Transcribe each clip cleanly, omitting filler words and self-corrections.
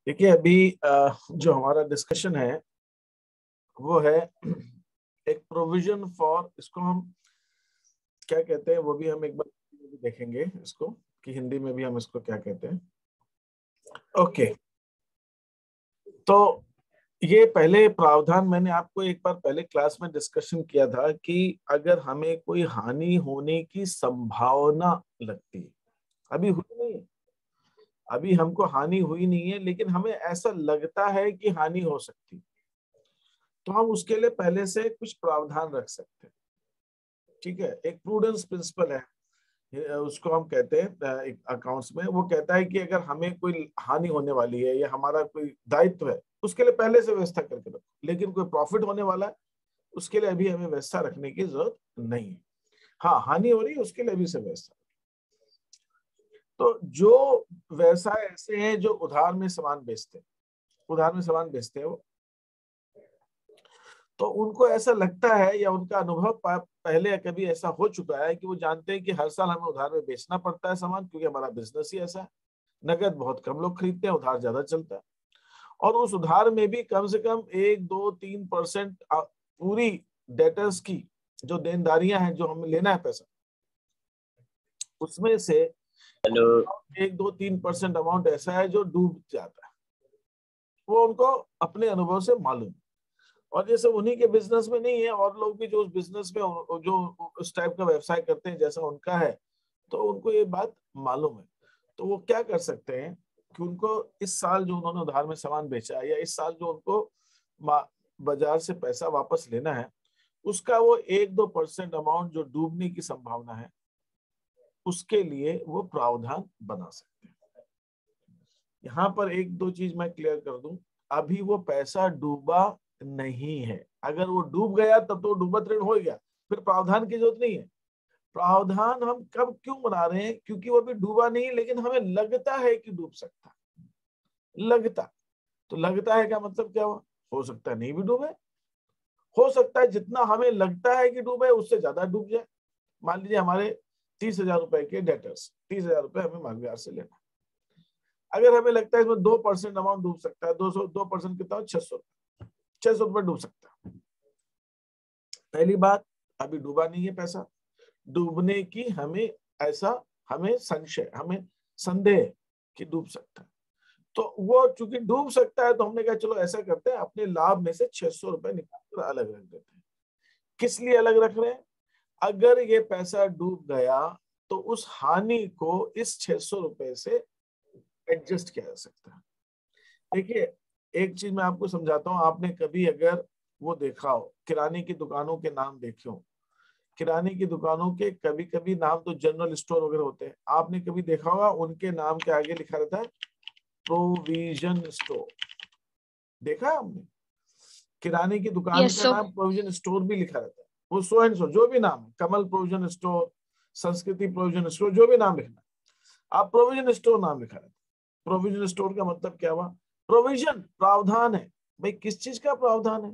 देखिए अभी जो हमारा डिस्कशन है वो है एक प्रोविजन फॉर, इसको हम क्या कहते हैं वो भी हम एक बार देखेंगे इसको कि हिंदी में भी हम इसको क्या कहते हैं। ओके, तो ये पहले प्रावधान मैंने आपको एक बार पहले क्लास में डिस्कशन किया था कि अगर हमें कोई हानि होने की संभावना लगती है, अभी हुई नहीं है, अभी हमको हानि हुई नहीं है लेकिन हमें ऐसा लगता है कि हानि हो सकती है, तो हम उसके लिए पहले से कुछ प्रावधान रख सकते हैं। ठीक है, एक प्रूडेंस प्रिंसिपल है, उसको हम कहते हैं एक अकाउंट्स में, वो कहता है कि अगर हमें कोई हानि होने वाली है या हमारा कोई दायित्व है उसके लिए पहले से व्यवस्था करके रखो, लेकिन कोई प्रॉफिट होने वाला है उसके लिए अभी हमें व्यवस्था रखने की जरूरत नहीं है। हाँ, हानि हो रही है उसके लिए अभी से व्यवस्था। तो जो व्यवसाय ऐसे हैं जो उधार में सामान बेचते हैं, उधार में सामान बेचते हैं वो, तो उनको ऐसा लगता है या उनका अनुभव पहले कभी ऐसा हो चुका है कि वो जानते हैं कि हर साल हमें उधार में बेचना पड़ता है सामान, क्योंकि हमारा बिजनेस ही ऐसा है, नगद बहुत कम लोग खरीदते हैं, उधार ज्यादा चलता है। और उस उधार में भी कम से कम 1, 2, 3% पूरी डेटर्स की जो देनदारियां हैं, जो हमें लेना है पैसा, उसमें से हेलो 1, 2, 3% अमाउंट ऐसा है जो डूब जाता है। वो उनको अपने अनुभव से मालूम। और जैसे उन्हीं के बिजनेस में नहीं है, और लोग भी जो उस बिजनेस में जो उस टाइप का व्यवसाय करते हैं जैसा उनका है, तो उनको ये बात मालूम है। तो वो क्या कर सकते हैं कि उनको इस साल जो उन्होंने उधार में सामान बेचा है या इस साल जो उनको बाजार से पैसा वापस लेना है, उसका वो 1, 2% अमाउंट जो डूबने की संभावना है उसके लिए वो प्रावधान बना सकते हैं। यहाँ पर 1, 2 चीज मैं क्लियर कर दूं, अभी वो पैसा डूबा नहीं है। अगर वो डूब गया तब तो डूबा ऋण हो गया, फिर प्रावधान की जरूरत नहीं है। प्रावधान हम कब क्यों बना रहे हैं? क्योंकि वो अभी डूबा नहीं है लेकिन हमें लगता है कि डूब सकता है। लगता, तो लगता है क्या मतलब क्या हुआ? हो सकता है नहीं भी डूबे, हो सकता है जितना हमें लगता है कि डूबे उससे ज्यादा डूब जाए। मान लीजिए हमारे 30,000 रुपए के डेटर्स, 30,000 रुपए हमें मांगवियार से लेना, अगर हमें लगता है इसमें 2% अमाउंट डूब सकता है, 2% कितना हो? 600 रुपए, 600 रुपए डूब सकता है। पहली बात, अभी डूबा नहीं है पैसा, डूबने की हमें ऐसा, हमें संशय, हमें संदेह कि डूब सकता है। तो वो चूंकि डूब सकता है तो हमने कहा चलो ऐसा करते हैं, अपने लाभ में से 600 रुपए निकाल कर अलग रख देते हैं। किस लिए अलग रख रहे हैं? अगर ये पैसा डूब गया तो उस हानि को इस 600 रुपए से एडजस्ट किया जा सकता है। देखिए, एक चीज मैं आपको समझाता हूँ, आपने कभी अगर वो देखा हो, किराने की दुकानों के नाम देखे हो, किराने की दुकानों के कभी कभी नाम तो जनरल स्टोर वगैरह होते हैं, आपने कभी देखा होगा उनके नाम के आगे लिखा रहता है प्रोविजन स्टोर। देखा है आपने? किराने की दुकान यस का सर। नाम प्रोविजन स्टोर भी लिखा रहता है, वो सो एंड सो जो भी नाम है, कमल प्रोविजन स्टोर, संस्कृति प्रोविजन स्टोर, जो भी नाम लिखना, आप प्रोविजन स्टोर नाम लिखा रहता है। प्रोविजन स्टोर का मतलब क्या हुआ? प्रोविजन, प्रावधान है। भाई किस चीज का प्रावधान है?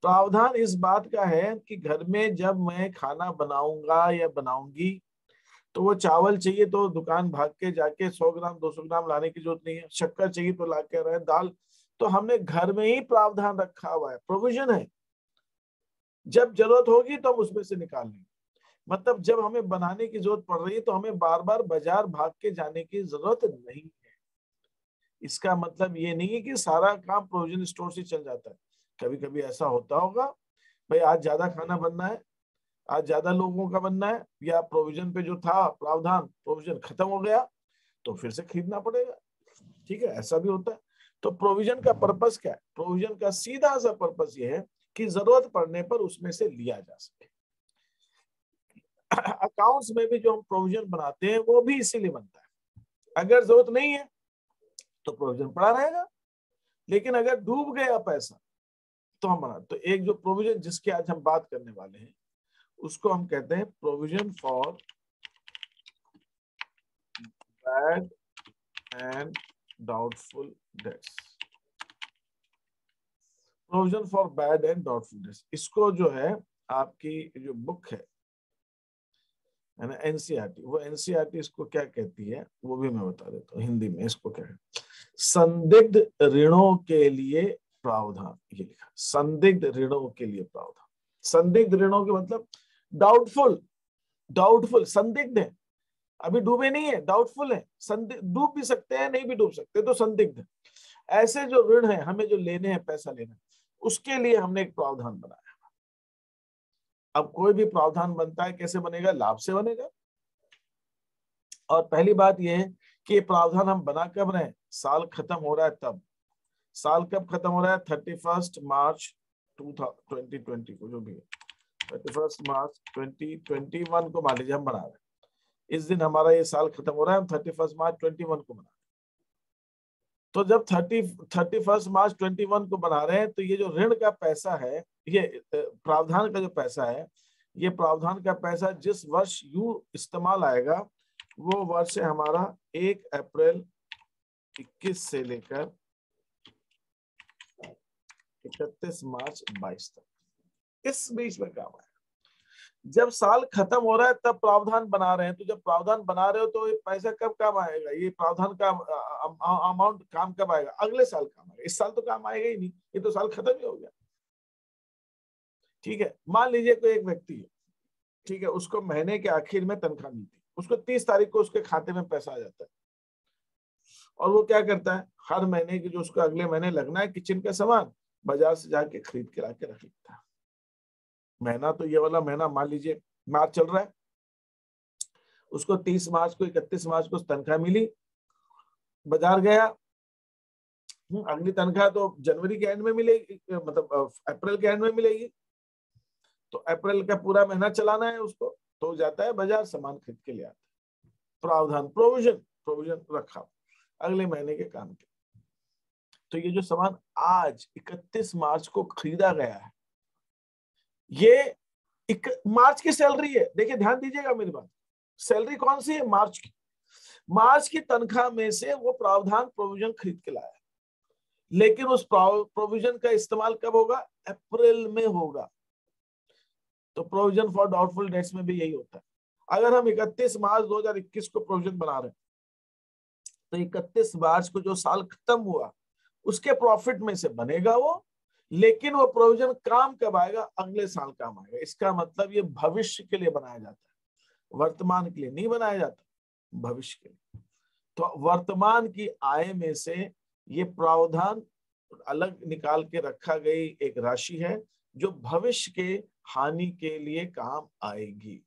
प्रावधान इस बात का है कि घर में जब मैं खाना बनाऊंगा या बनाऊंगी तो वो चावल चाहिए तो दुकान भाग के जाके 100 ग्राम 200 ग्राम लाने की जरूरत नहीं है, शक्कर चाहिए तो ला के रहे, दाल, तो हमने घर में ही प्रावधान रखा हुआ है, प्रोविजन है। जब जरूरत होगी तो हम उसमें से निकाल लेंगे। मतलब जब हमें बनाने की जरूरत पड़ रही है तो हमें बार बार बाजार भाग के जाने की जरूरत नहीं है। इसका मतलब ये नहीं है कि सारा काम प्रोविजन स्टोर से चल जाता है। कभी कभी ऐसा होता होगा, भाई आज ज्यादा खाना बनना है, आज ज्यादा लोगों का बनना है, या प्रोविजन पे जो था प्रावधान प्रोविजन खत्म हो गया तो फिर से खरीदना पड़ेगा। ठीक है, ऐसा भी होता है। तो प्रोविजन का पर्पस क्या है? प्रोविजन का सीधा सा पर्पस ये है कि जरूरत पड़ने पर उसमें से लिया जा सके। अकाउंट्स में भी जो हम प्रोविजन बनाते हैं वो भी इसीलिए बनता है। अगर जरूरत नहीं है तो प्रोविजन पड़ा रहेगा, लेकिन अगर डूब गया पैसा तो हम बना, तो एक जो प्रोविजन जिसकी आज हम बात करने वाले हैं उसको हम कहते हैं provision for bad and doubtful debts. Provision for bad and doubtful debts, इसको जो है आपकी जो बुक है है ना, एनसीईआरटी। वो एनसीईआरटी इसको क्या कहती है वो भी मैं बता देता हूँ हिंदी में। इसको क्या है, संदिग्ध ऋणों के लिए प्रावधान, ये लिखा, संदिग्ध ऋणों के लिए प्रावधान। संदिग्ध ऋणों के मतलब डाउटफुल, डाउटफुल, संदिग्ध है, अभी डूबे नहीं है, डाउटफुल है, डूब भी सकते हैं नहीं भी डूब सकते, तो संदिग्ध। ऐसे जो ऋण है हमें जो लेने हैं, पैसा लेना, उसके लिए हमने एक प्रावधान बनाया। अब कोई भी प्रावधान बनता है कैसे बनेगा, लाभ से बनेगा। और पहली बात यह है कि प्रावधान हम बना कब रहे हैं, साल खत्म हो रहा है तब। साल कब खत्म हो रहा है, 31 मार्च 2020 को, जो भी है 31 मार्च 2021 को मान लीजिए हम बना रहे हैं, इस दिन हमारा ये साल खत्म हो रहा है, हम 31 मार्च 21 को बना रहे हैं। तो जब 31 मार्च 21 को बना रहे हैं, तो ये जो ऋण का पैसा है, ये प्रावधान का जो पैसा है, ये प्रावधान का पैसा जिस वर्ष यू इस्तेमाल आएगा, वो वर्ष है हमारा 1 अप्रैल 21 से लेकर 31 मार्च 22 तक। इस बीच में काम है। जब साल खत्म हो रहा है तब प्रावधान बना रहे हैं, तो जब प्रावधान बना रहे हो तो ये पैसा कब काम आएगा, ये प्रावधान का अमाउंट काम कब आएगा, अगले साल काम आएगा। इस साल तो काम आएगा ही नहीं, ये तो साल खत्म ही हो गया। ठीक है, मान लीजिए कोई एक व्यक्ति है, ठीक है, उसको महीने के आखिर में तनख्वाह मिलती, उसको 30 तारीख को उसके खाते में पैसा आ जाता है, और वो क्या करता है, हर महीने की जो उसको अगले महीने लगना है किचन का सामान, बाजार से जाके खरीद के लाके रख लेता है। महीना तो ये वाला महीना मान लीजिए मार्च चल रहा है, उसको 30 मार्च को 31 मार्च को तनख्वाह मिली, बाजार गया, अगली तनख्वाह तो जनवरी के एंड में मिलेगी, मतलब अप्रैल के एंड में मिलेगी, तो अप्रैल का पूरा महीना चलाना है उसको, तो जाता है बाजार, सामान खरीद के ले आता है। प्रावधान, प्रोविजन रखा अगले महीने के काम के। तो ये जो सामान आज 31 मार्च को खरीदा गया है, ये मार्च की सैलरी है। देखिए ध्यान दीजिएगा मेरी बात, सैलरी कौन सी है, मार्च की। मार्च की तनख्वाह में से वो प्रावधान प्रोविजन खरीद के लाया, लेकिन उस प्रोविजन का इस्तेमाल कब होगा, अप्रैल में होगा। तो प्रोविजन फॉर डाउटफुल डेट्स में भी यही होता है। अगर हम 31 मार्च 2021 को प्रोविजन बना रहे हैं, तो 31 मार्च को जो साल खत्म हुआ उसके प्रॉफिट में से बनेगा वो, लेकिन वो प्रोविजन काम कब आएगा, अगले साल काम आएगा। इसका मतलब ये भविष्य के लिए बनाया जाता है, वर्तमान के लिए नहीं बनाया जाता, भविष्य के लिए। तो वर्तमान की आय में से ये प्रावधान अलग निकाल के रखा गई एक राशि है, जो भविष्य के हानि के लिए काम आएगी।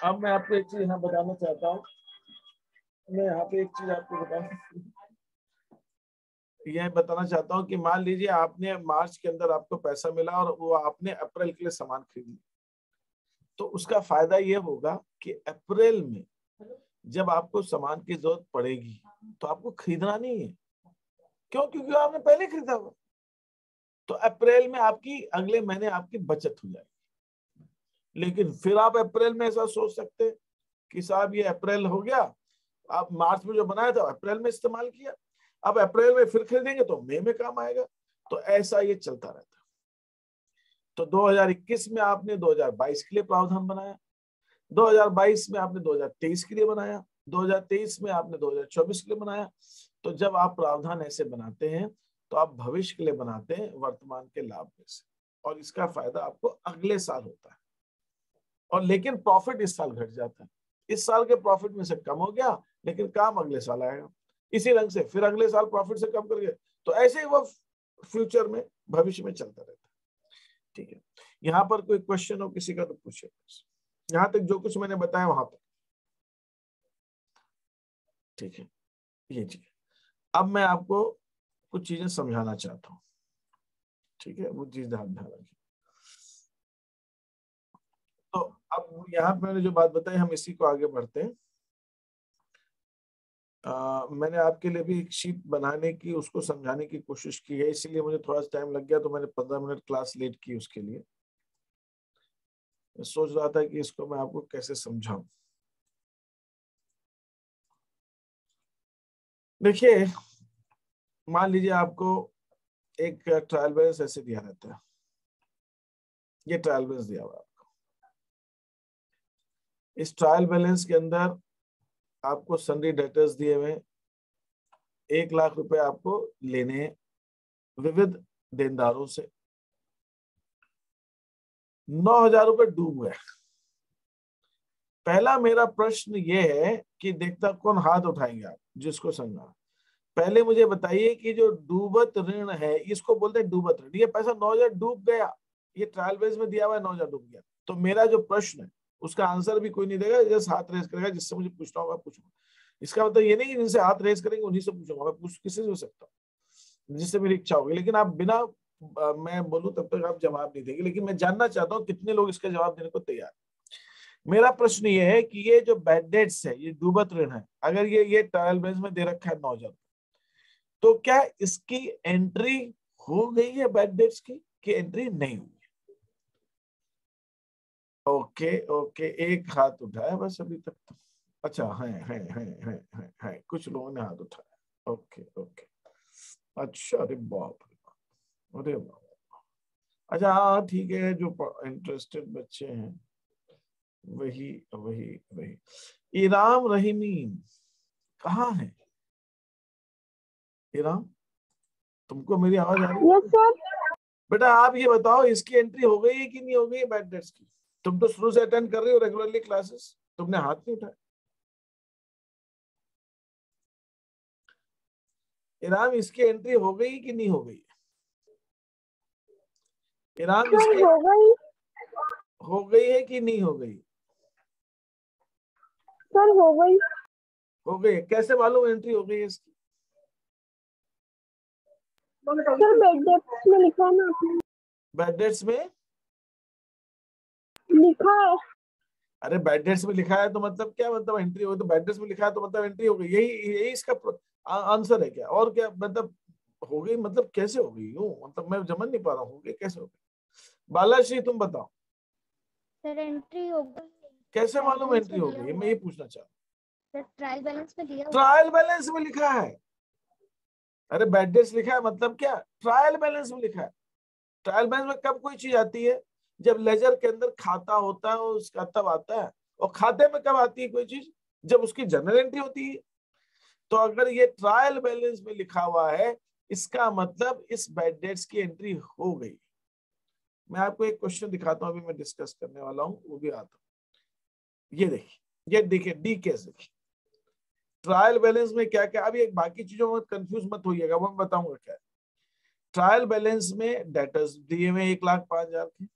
अब मैं आपको एक चीज यहाँ बताना चाहता हूँ, मैं यहाँ पे एक चीज आपको यह बताना चाहता हूँ कि मान लीजिए आपने मार्च के अंदर आपको पैसा मिला और वो आपने अप्रैल के लिए सामान खरीद लिया, तो उसका फायदा ये होगा कि अप्रैल में जब आपको सामान की जरूरत पड़ेगी तो आपको खरीदना नहीं है। क्यों, क्योंकि आपने पहले खरीदा हुआ। तो अप्रैल में आपकी अगले महीने आपकी बचत हो जाएगी। लेकिन फिर आप अप्रैल में ऐसा सोच सकते हैं कि साहब ये अप्रैल हो गया, आप मार्च में जो बनाया था अप्रैल में इस्तेमाल किया, अब अप्रैल में फिर खरीदेंगे तो मई में काम आएगा। तो ऐसा ये चलता रहता है। तो 2021 में आपने 2022 के लिए प्रावधान बनाया, 2022 में आपने 2023 के लिए बनाया, 2023 में आपने 2024 के लिए बनाया। तो जब आप प्रावधान ऐसे बनाते हैं तो आप भविष्य के लिए बनाते हैं, वर्तमान के लाभ में से, और इसका फायदा आपको अगले साल होता है। और लेकिन प्रॉफिट इस साल घट जाता है, इस साल के प्रॉफिट में से कम हो गया, लेकिन काम अगले साल आएगा। इसी रंग से फिर अगले साल प्रॉफिट से कम कर गए, तो ऐसे ही वो फ्यूचर में, भविष्य में चलता रहता है। ठीक है, यहाँ पर कोई क्वेश्चन हो किसी का तो पूछिए। यहाँ तक जो कुछ मैंने बताया वहां पर ठीक है, ये चीज। अब मैं आपको कुछ चीजें समझाना चाहता हूँ, ठीक है, वो चीज ध्यान रखिए। तो अब यहाँ पे मैंने जो बात बताई, हम इसी को आगे बढ़ते हैं। मैंने आपके लिए भी एक शीट बनाने की, उसको समझाने की कोशिश की है, इसीलिए मुझे थोड़ा सा टाइम लग गया, तो मैंने 15 मिनट क्लास लेट की उसके लिए। मैं सोच रहा था कि इसको मैं आपको कैसे समझाऊं। देखिए, मान लीजिए आपको एक ट्रायल बैलेंस ऐसे दिया रहता है, ये ट्रायल बैलेंस दिया हुआ है आपको, इस ट्रायल बैलेंस के अंदर आपको सन्ड्री डेटर्स दिए हुए 1,00,000 रुपए आपको लेने हैं विविध देनदारों से। 9,000 रुपए डूब गए। पहला मेरा प्रश्न ये है कि देखता कौन हाथ उठाएंगे आप जिसको समझना। पहले मुझे बताइए कि जो डूबत ऋण है, इसको बोलते हैं डूबत ऋण। ये पैसा 9,000 डूब गया, ये ट्रायल बेस में दिया हुआ है, 9,000 डूब गया। तो मेरा जो प्रश्न है उसका आंसर भी कोई नहीं देगा, जस्ट हाथ रेस करेगा, जिससे मुझे पूछना होगा पूछूंगा। इसका मतलब ये नहीं कि जिनसे हाथ रेस करेंगे उन्हीं से पूछूंगा, मैं पूछ किसी से हो सकता हूँ जिससे मेरी इच्छा होगी। लेकिन आप बिना मैं बोलूं तब तक आप जवाब नहीं देंगे, लेकिन मैं जानना चाहता हूँ कितने लोग इसका जवाब देने को तैयार। मेरा प्रश्न ये है कि ये जो बैड डेट्स है, ये डूबत ऋण है, अगर ये ट्रायल बेस में दे रखा है 9,000, तो क्या इसकी एंट्री हो गई है बैड डेट्स की कि एंट्री नहीं हुई? ओके ओके, एक हाथ उठाया बस अभी तक तो। अच्छा, है कुछ लोगों ने हाथ उठाया। ओके ओके, अच्छा, अरे बाप रे बाप, अरे बाप। अच्छा हाँ ठीक है, जो इंटरेस्टेड बच्चे हैं वही वही वही। इराम रहीमीन कहाँ है? इराम, तुमको मेरी आवाज आ रही है? Yes sir. बेटा आप ये बताओ, इसकी एंट्री हो गई है कि नहीं हो गई है बैड डेट्स की? तुम तो शुरू से अटेंड कर रहे हो रेगुलरली क्लासेस, तुमने हाथ नहीं उठाया। इराम, इसकी एंट्री हो गई कि नहीं हो गई? इराम, सर इसकी हो गई। हो गई है कि नहीं हो गई? सर हो गई। हो गई। कैसे मालूम एंट्री हो गई है इसकी? सर बैड डेट्स में लिखा है ना आपने? बैड डेट्स में लिखा है। अरे बैड डेट्स में लिखा है तो मतलब क्या मतलब एंट्री हो गई? तो बैड डेट्स में लिखा है तो मतलब एंट्री हो गई, यही यही इसका आंसर है क्या? और क्या मतलब हो गई मतलब कैसे हो गई? यूं मतलब मैं समझ नहीं पा रहा हूँ, हो गई कैसे हो गई? बालाश्री तुम बताओ, सर एंट्री हो गई। कैसे मालूम एंट्री हो गई? मैं ये पूछना चाह रहा हूँ। सर ट्रायल बैलेंस में दिया हुआ। ट्रायल बैलेंस में लिखा है। अरे बैड डेट्स लिखा है मतलब क्या? ट्रायल बैलेंस में लिखा है। ट्रायल बैलेंस में कब कोई चीज आती है? जब लेजर के अंदर खाता होता है उसका तब आता है। और खाते में कब आती है कोई चीज? जब उसकी जनरल एंट्री होती है। तो अगर ये ट्रायल बैलेंस में लिखा हुआ है, इसका मतलब इस बैड डेट्स की एंट्री हो गई। मैं आपको एक क्वेश्चन दिखाता हूं, अभी मैं डिस्कस करने वाला हूं, वो भी आता हूं। ये देखिए डी केस देखिए। ट्रायल बैलेंस में क्या क्या, अभी एक बाकी चीजों में कंफ्यूज मत होइएगा, वो मैं बताऊंगा क्या है। ट्रायल बैलेंस में डेटर्स दिए हुए 1,05,000 के,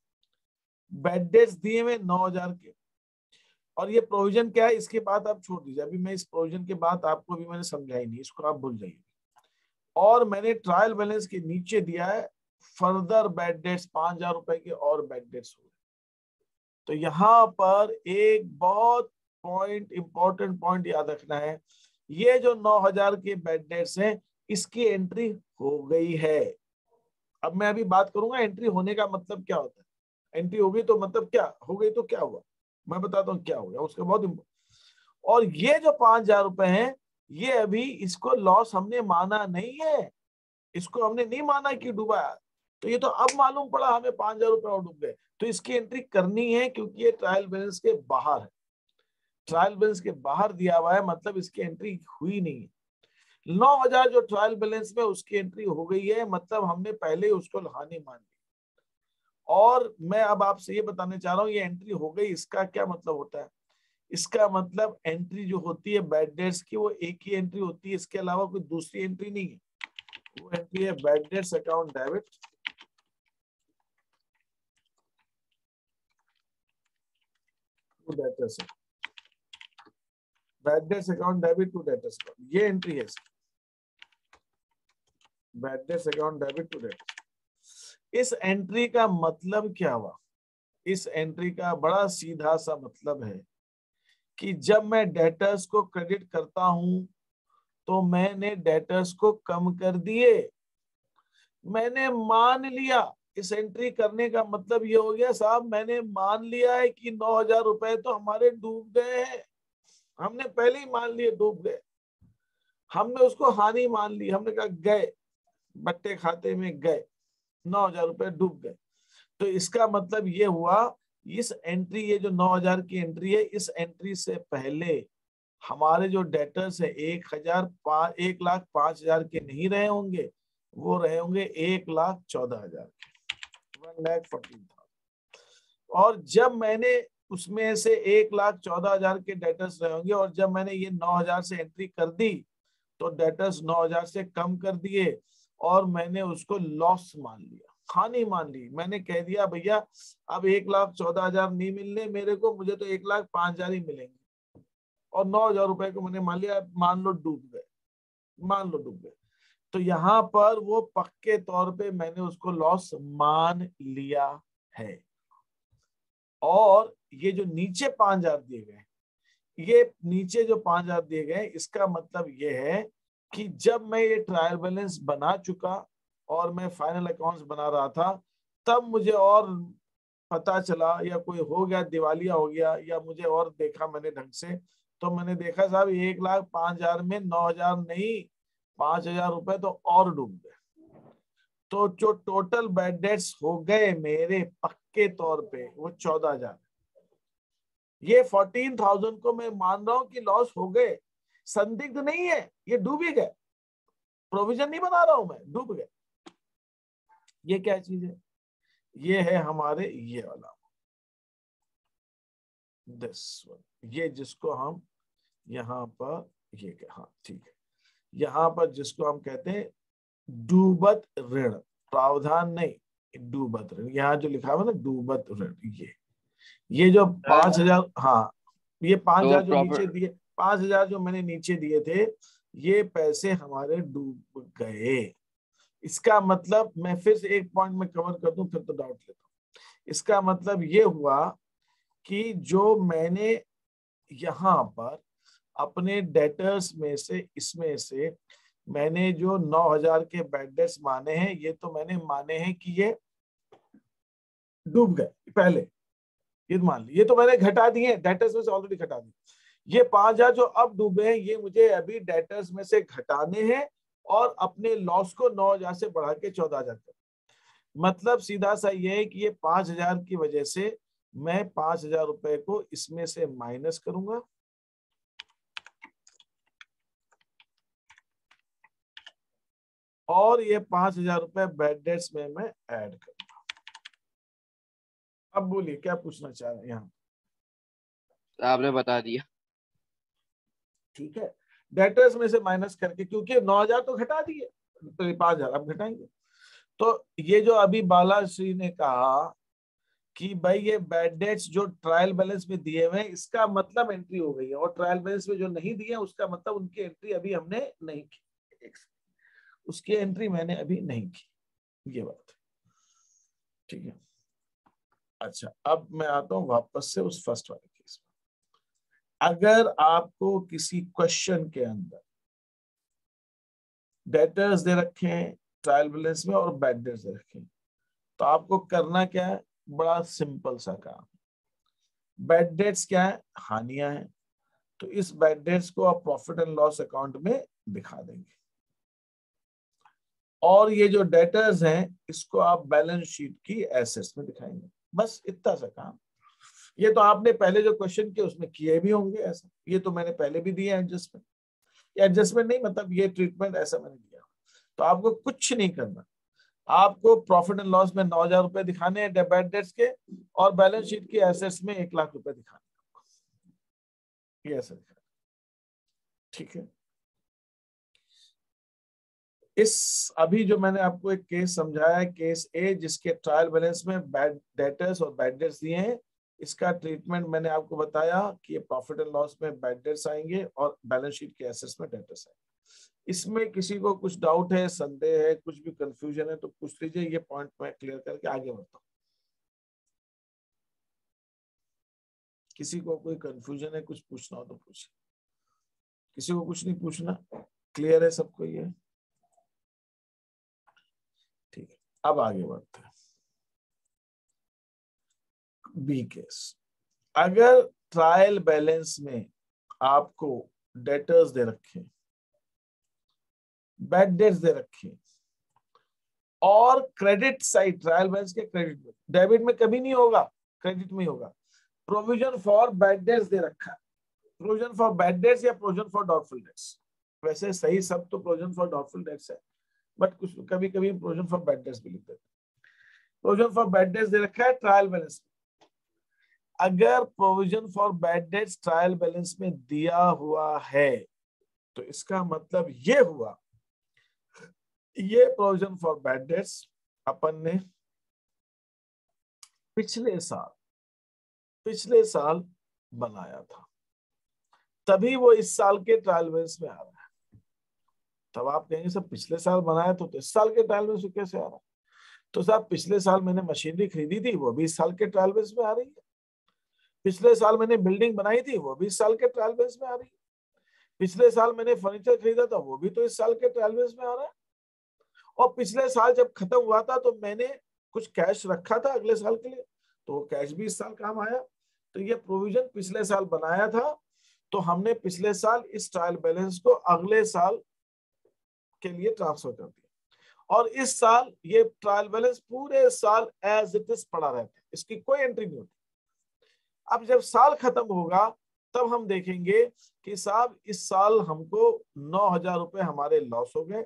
बैड डेट्स दिए हुए 9,000 के। और ये प्रोविजन क्या है इसके बाद आप छोड़ दीजिए, अभी मैं इस प्रोविजन के बाद आपको अभी मैंने समझाई नहीं, इसको आप भूल जाइए। और मैंने ट्रायल बैलेंस के नीचे दिया है फर्दर बैड डेट्स 5,000 रुपए के और बैड डेट्स हुए। तो यहां पर एक बहुत इंपॉर्टेंट पॉइंट याद रखना है, ये जो 9,000 के बैड डेट्स हैं इसकी एंट्री हो गई है। अब मैं अभी बात करूंगा एंट्री होने का मतलब क्या होता है। एंट्री हो गई तो मतलब क्या हो गई, तो क्या हुआ मैं बताता हूँ क्या हो गया उसका बहुत। और ये जो 5,000 रुपए हैं, ये अभी इसको लॉस हमने माना नहीं है, इसको हमने नहीं माना कि डूबा। तो ये तो अब मालूम पड़ा हमें 5,000 रुपए और डूब गए, तो इसकी एंट्री करनी है क्योंकि ये ट्रायल बैलेंस के बाहर है। ट्रायल बैलेंस के बाहर दिया हुआ है मतलब इसकी एंट्री हुई नहीं है। 9,000 जो ट्रायल बैलेंस में उसकी एंट्री हो गई है, मतलब हमने पहले ही उसको हानि मान ली। और मैं अब आपसे ये बताने चाह रहा हूँ ये एंट्री हो गई, इसका क्या मतलब होता है? इसका मतलब एंट्री जो होती है बैड डेट्स की, वो एक ही एंट्री होती है, इसके अलावा कोई दूसरी एंट्री नहीं है। वो एंट्री है bad debts account debit to debtors. Bad debts account debit to debtors, ये एंट्री है bad debts account debit to debtors. इस एंट्री का मतलब क्या हुआ? इस एंट्री का बड़ा सीधा सा मतलब है कि जब मैं डेटर्स को क्रेडिट करता हूं तो मैंने डेटर्स को कम कर दिए। मैंने मान लिया, इस एंट्री करने का मतलब ये हो गया साहब मैंने मान लिया है कि 9,000 रुपए तो हमारे डूब गए हैं। हमने पहले ही मान लिए डूब गए, हमने उसको हानि मान ली, हमने कहा गए, बट्टे खाते में गए, 9,000 रुपए डूब गए। तो इसका मतलब ये हुआ इस एंट्री, ये जो 9,000 की एंट्री है, इस एंट्री से पहले हमारे जो डेटर्स है 1,05,000 के नहीं रहे होंगे, वो रहे होंगे 1,14,000 के, 1,14,000। और जब मैंने उसमें से 1,14,000 के डेटर्स रहे होंगे, और जब मैंने ये 9,000 से एंट्री कर दी तो डेटर्स 9,000 से कम कर दिए और मैंने उसको लॉस मान लिया, हानि मान ली। मैंने कह दिया भैया अब 1,14,000 नहीं मिलने मेरे को, मुझे तो 1,05,000 ही मिलेंगे, और 9,000 रुपए को मैंने मान लिया, मान लो डूब गए। तो यहाँ पर वो पक्के तौर पे मैंने उसको लॉस मान लिया है। और ये जो नीचे 5,000 दिए गए, ये नीचे जो 5,000 दिए गए, इसका मतलब ये है कि जब मैं ये ट्रायल बैलेंस बना चुका और मैं फाइनल अकाउंट्स बना रहा था, तब मुझे और पता चला या कोई हो गया, दिवालिया हो गया, या मुझे और देखा मैंने ढंग से, तो मैंने देखा साहब 1,05,000 में 9,000 नहीं, 5,000 रुपए तो और डूब गए। तो जो टोटल बैड डेट्स हो गए मेरे पक्के तौर पे वो 14,000। ये 14,000 को मैं मान रहा हूं कि लॉस हो गए, संदिग्ध नहीं है, ये डूब ही गए, प्रोविजन नहीं बना रहा हूं मैं, डूब गए। ये क्या चीज है? ये है हमारे ये वाला दिस वन, ये जिसको हम यहाँ पर ये, हाँ ठीक है, यहाँ पर जिसको हम कहते हैं डूबत ऋण, प्रावधान नहीं, डूबत ऋण। यहाँ जो लिखा हुआ ना डूबत ऋण, ये जो 5,000, हाँ ये 5,000 तो जो नीचे दिए, 5,000 जो मैंने नीचे दिए थे, ये पैसे हमारे डूब गए। इसका मतलब मैं फिर से एक पॉइंट में कवर कर दूं, फिर तो डाउट लेता हूं। इसका मतलब ये हुआ कि जो मैंने यहाँ पर अपने डेटर्स में से, इसमें से मैंने जो 9,000 के बैड डेट्स माने हैं, ये तो मैंने माने हैं कि ये डूब गए पहले, ये मान ली, ये तो मैंने घटा दिए डेटर्स में से, ऑलरेडी घटा दिए। ये 5,000 जो अब डूबे हैं, ये मुझे अभी डेटर्स में से घटाने हैं और अपने लॉस को 9,000 से बढ़ा के 14,000 कर। मतलब सीधा सा ये है कि ये 5,000 की वजह से मैं 5,000 रुपए को इसमें से माइनस करूंगा, और ये 5,000 रुपए बैड डेट्स में मैं ऐड करूंगा। अब बोलिए क्या पूछना चाह रहे हैं यहाँ? आपने बता दिया। ठीक है, डेटर्स में से माइनस करके, क्योंकि 9,000 तो घटा दिए, तो 5,000 अब घटाएंगे। तो ये जो अभी बालाश्री ने कहा कि भाई ये बैड डेट्स जो ट्रायल बैलेंस में दिए हुए हैं, इसका मतलब एंट्री हो गई है, और ट्रायल बैलेंस में जो नहीं दिए उसका मतलब उनकी एंट्री अभी हमने नहीं की, उसकी एंट्री मैंने अभी नहीं की, ये बात। ठीक है, अच्छा अब मैं आता हूं वापस से उस फर्स्ट वाले केस में। अगर आपको किसी क्वेश्चन के अंदर डेटर्स दे रखे हैं ट्रायल बैलेंस में और बैड डेट्स दे रखे हैं, तो आपको करना क्या है? बड़ा सिंपल सा काम। बैड डेट्स क्या है? हानियां हैं, तो इस बैड डेट्स को आप प्रॉफिट एंड लॉस अकाउंट में दिखा देंगे, और ये जो डेटर्स हैं इसको आप बैलेंस शीट की एसेट्स में दिखाएंगे। बस इतना सा काम। ये तो आपने पहले जो क्वेश्चन किए उसमें किए भी होंगे ऐसा, ये तो मैंने पहले भी दिया एडजस्टमेंट, एडजस्टमेंट नहीं मतलब ये ट्रीटमेंट ऐसा मैंने दिया। तो आपको कुछ नहीं करना, आपको प्रॉफिट एंड लॉस में 9,000 रुपए दिखाने हैं बैड डेट्स के, और बैलेंस शीट की एसेट्स में 1,00,000 रुपए दिखाने, ये ऐसा दिखा। ठीक है, इस अभी जो मैंने आपको एक केस समझाया है, केस ए, जिसके ट्रायल बैलेंस में बैड डेटर्स और बैड डेट्स दिए हैं, इसका ट्रीटमेंट मैंने आपको बताया कि ये प्रॉफिट एंड लॉस में बैड डेट्स आएंगे और बैलेंस शीट के एसेट्स में डेटर्स आएंगे। इसमें किसी को कुछ डाउट है, संदेह है, कुछ भी कंफ्यूजन है तो पूछ लीजिए, ये पॉइंट मैं क्लियर करके आगे बढ़ता हूँ। किसी को कोई कंफ्यूजन है, कुछ पूछना हो तो पूछिए, किसी को कुछ नहीं पूछना, क्लियर है सबको ये? ठीक है, अब आगे बढ़ते हैं। बी केस, अगर ट्रायल बैलेंस में आपको डेटर्स दे रखे, बैड डेट्स दे रखे, और क्रेडिट साइड ट्रायल बैलेंस के क्रेडिट में, डेबिट में कभी नहीं होगा, क्रेडिट में ही होगा। प्रोविजन फॉर बैड डेट्स दे रखा है, प्रोविजन फॉर बैड डेट्स या प्रोविजन फॉर डाउटफुल डेट्स। वैसे सही सब तो प्रोविजन फॉर डाउटफुल डेट्स है, बट कुछ कभी कभी प्रोविजन फॉर बैड डेट्स भी लिख देते हैं। प्रोविजन फॉर बैड डेट्स दे रखा है ट्रायल बैलेंस में। अगर provision for bad debts trial balance में दिया हुआ है तो इसका मतलब ये हुआ, ये प्रोविजन फॉर बैड डेट्स अपन ने पिछले साल बनाया था, तभी वो इस साल के ट्रायल बैलेंस में आ रहा है। तब आप कहेंगे सर पिछले साल बनाया तो इस साल के ट्रायल बैलेंस में कैसे आ रहा है? तो साहब पिछले साल मैंने मशीनरी खरीदी थी, वो भी इस साल के ट्रायल बैलेंस में आ रही है। पिछले साल मैंने बिल्डिंग बनाई थी, वो भी इस साल के ट्रायल बैलेंस में आ रही है। पिछले साल मैंने फर्नीचर खरीदा था, वो भी तो इस साल के ट्रायल बैलेंस में आ रहा है। और पिछले साल जब खत्म हुआ था तो मैंने कुछ कैश रखा था अगले साल के लिए, तो वो कैश भी इस साल काम आया। तो ये प्रोविजन पिछले साल बनाया था, तो हमने पिछले साल इस ट्रायल बैलेंस को अगले साल के लिए ट्रांसफर कर दिया। और इस साल ये ट्रायल बैलेंस पूरे साल एज इट इज पड़ा रहता है, इसकी कोई एंट्री नहीं होती। अब जब साल खत्म होगा तब हम देखेंगे कि साहब इस साल हमको 9,000 रुपए हमारे लॉस हो गए,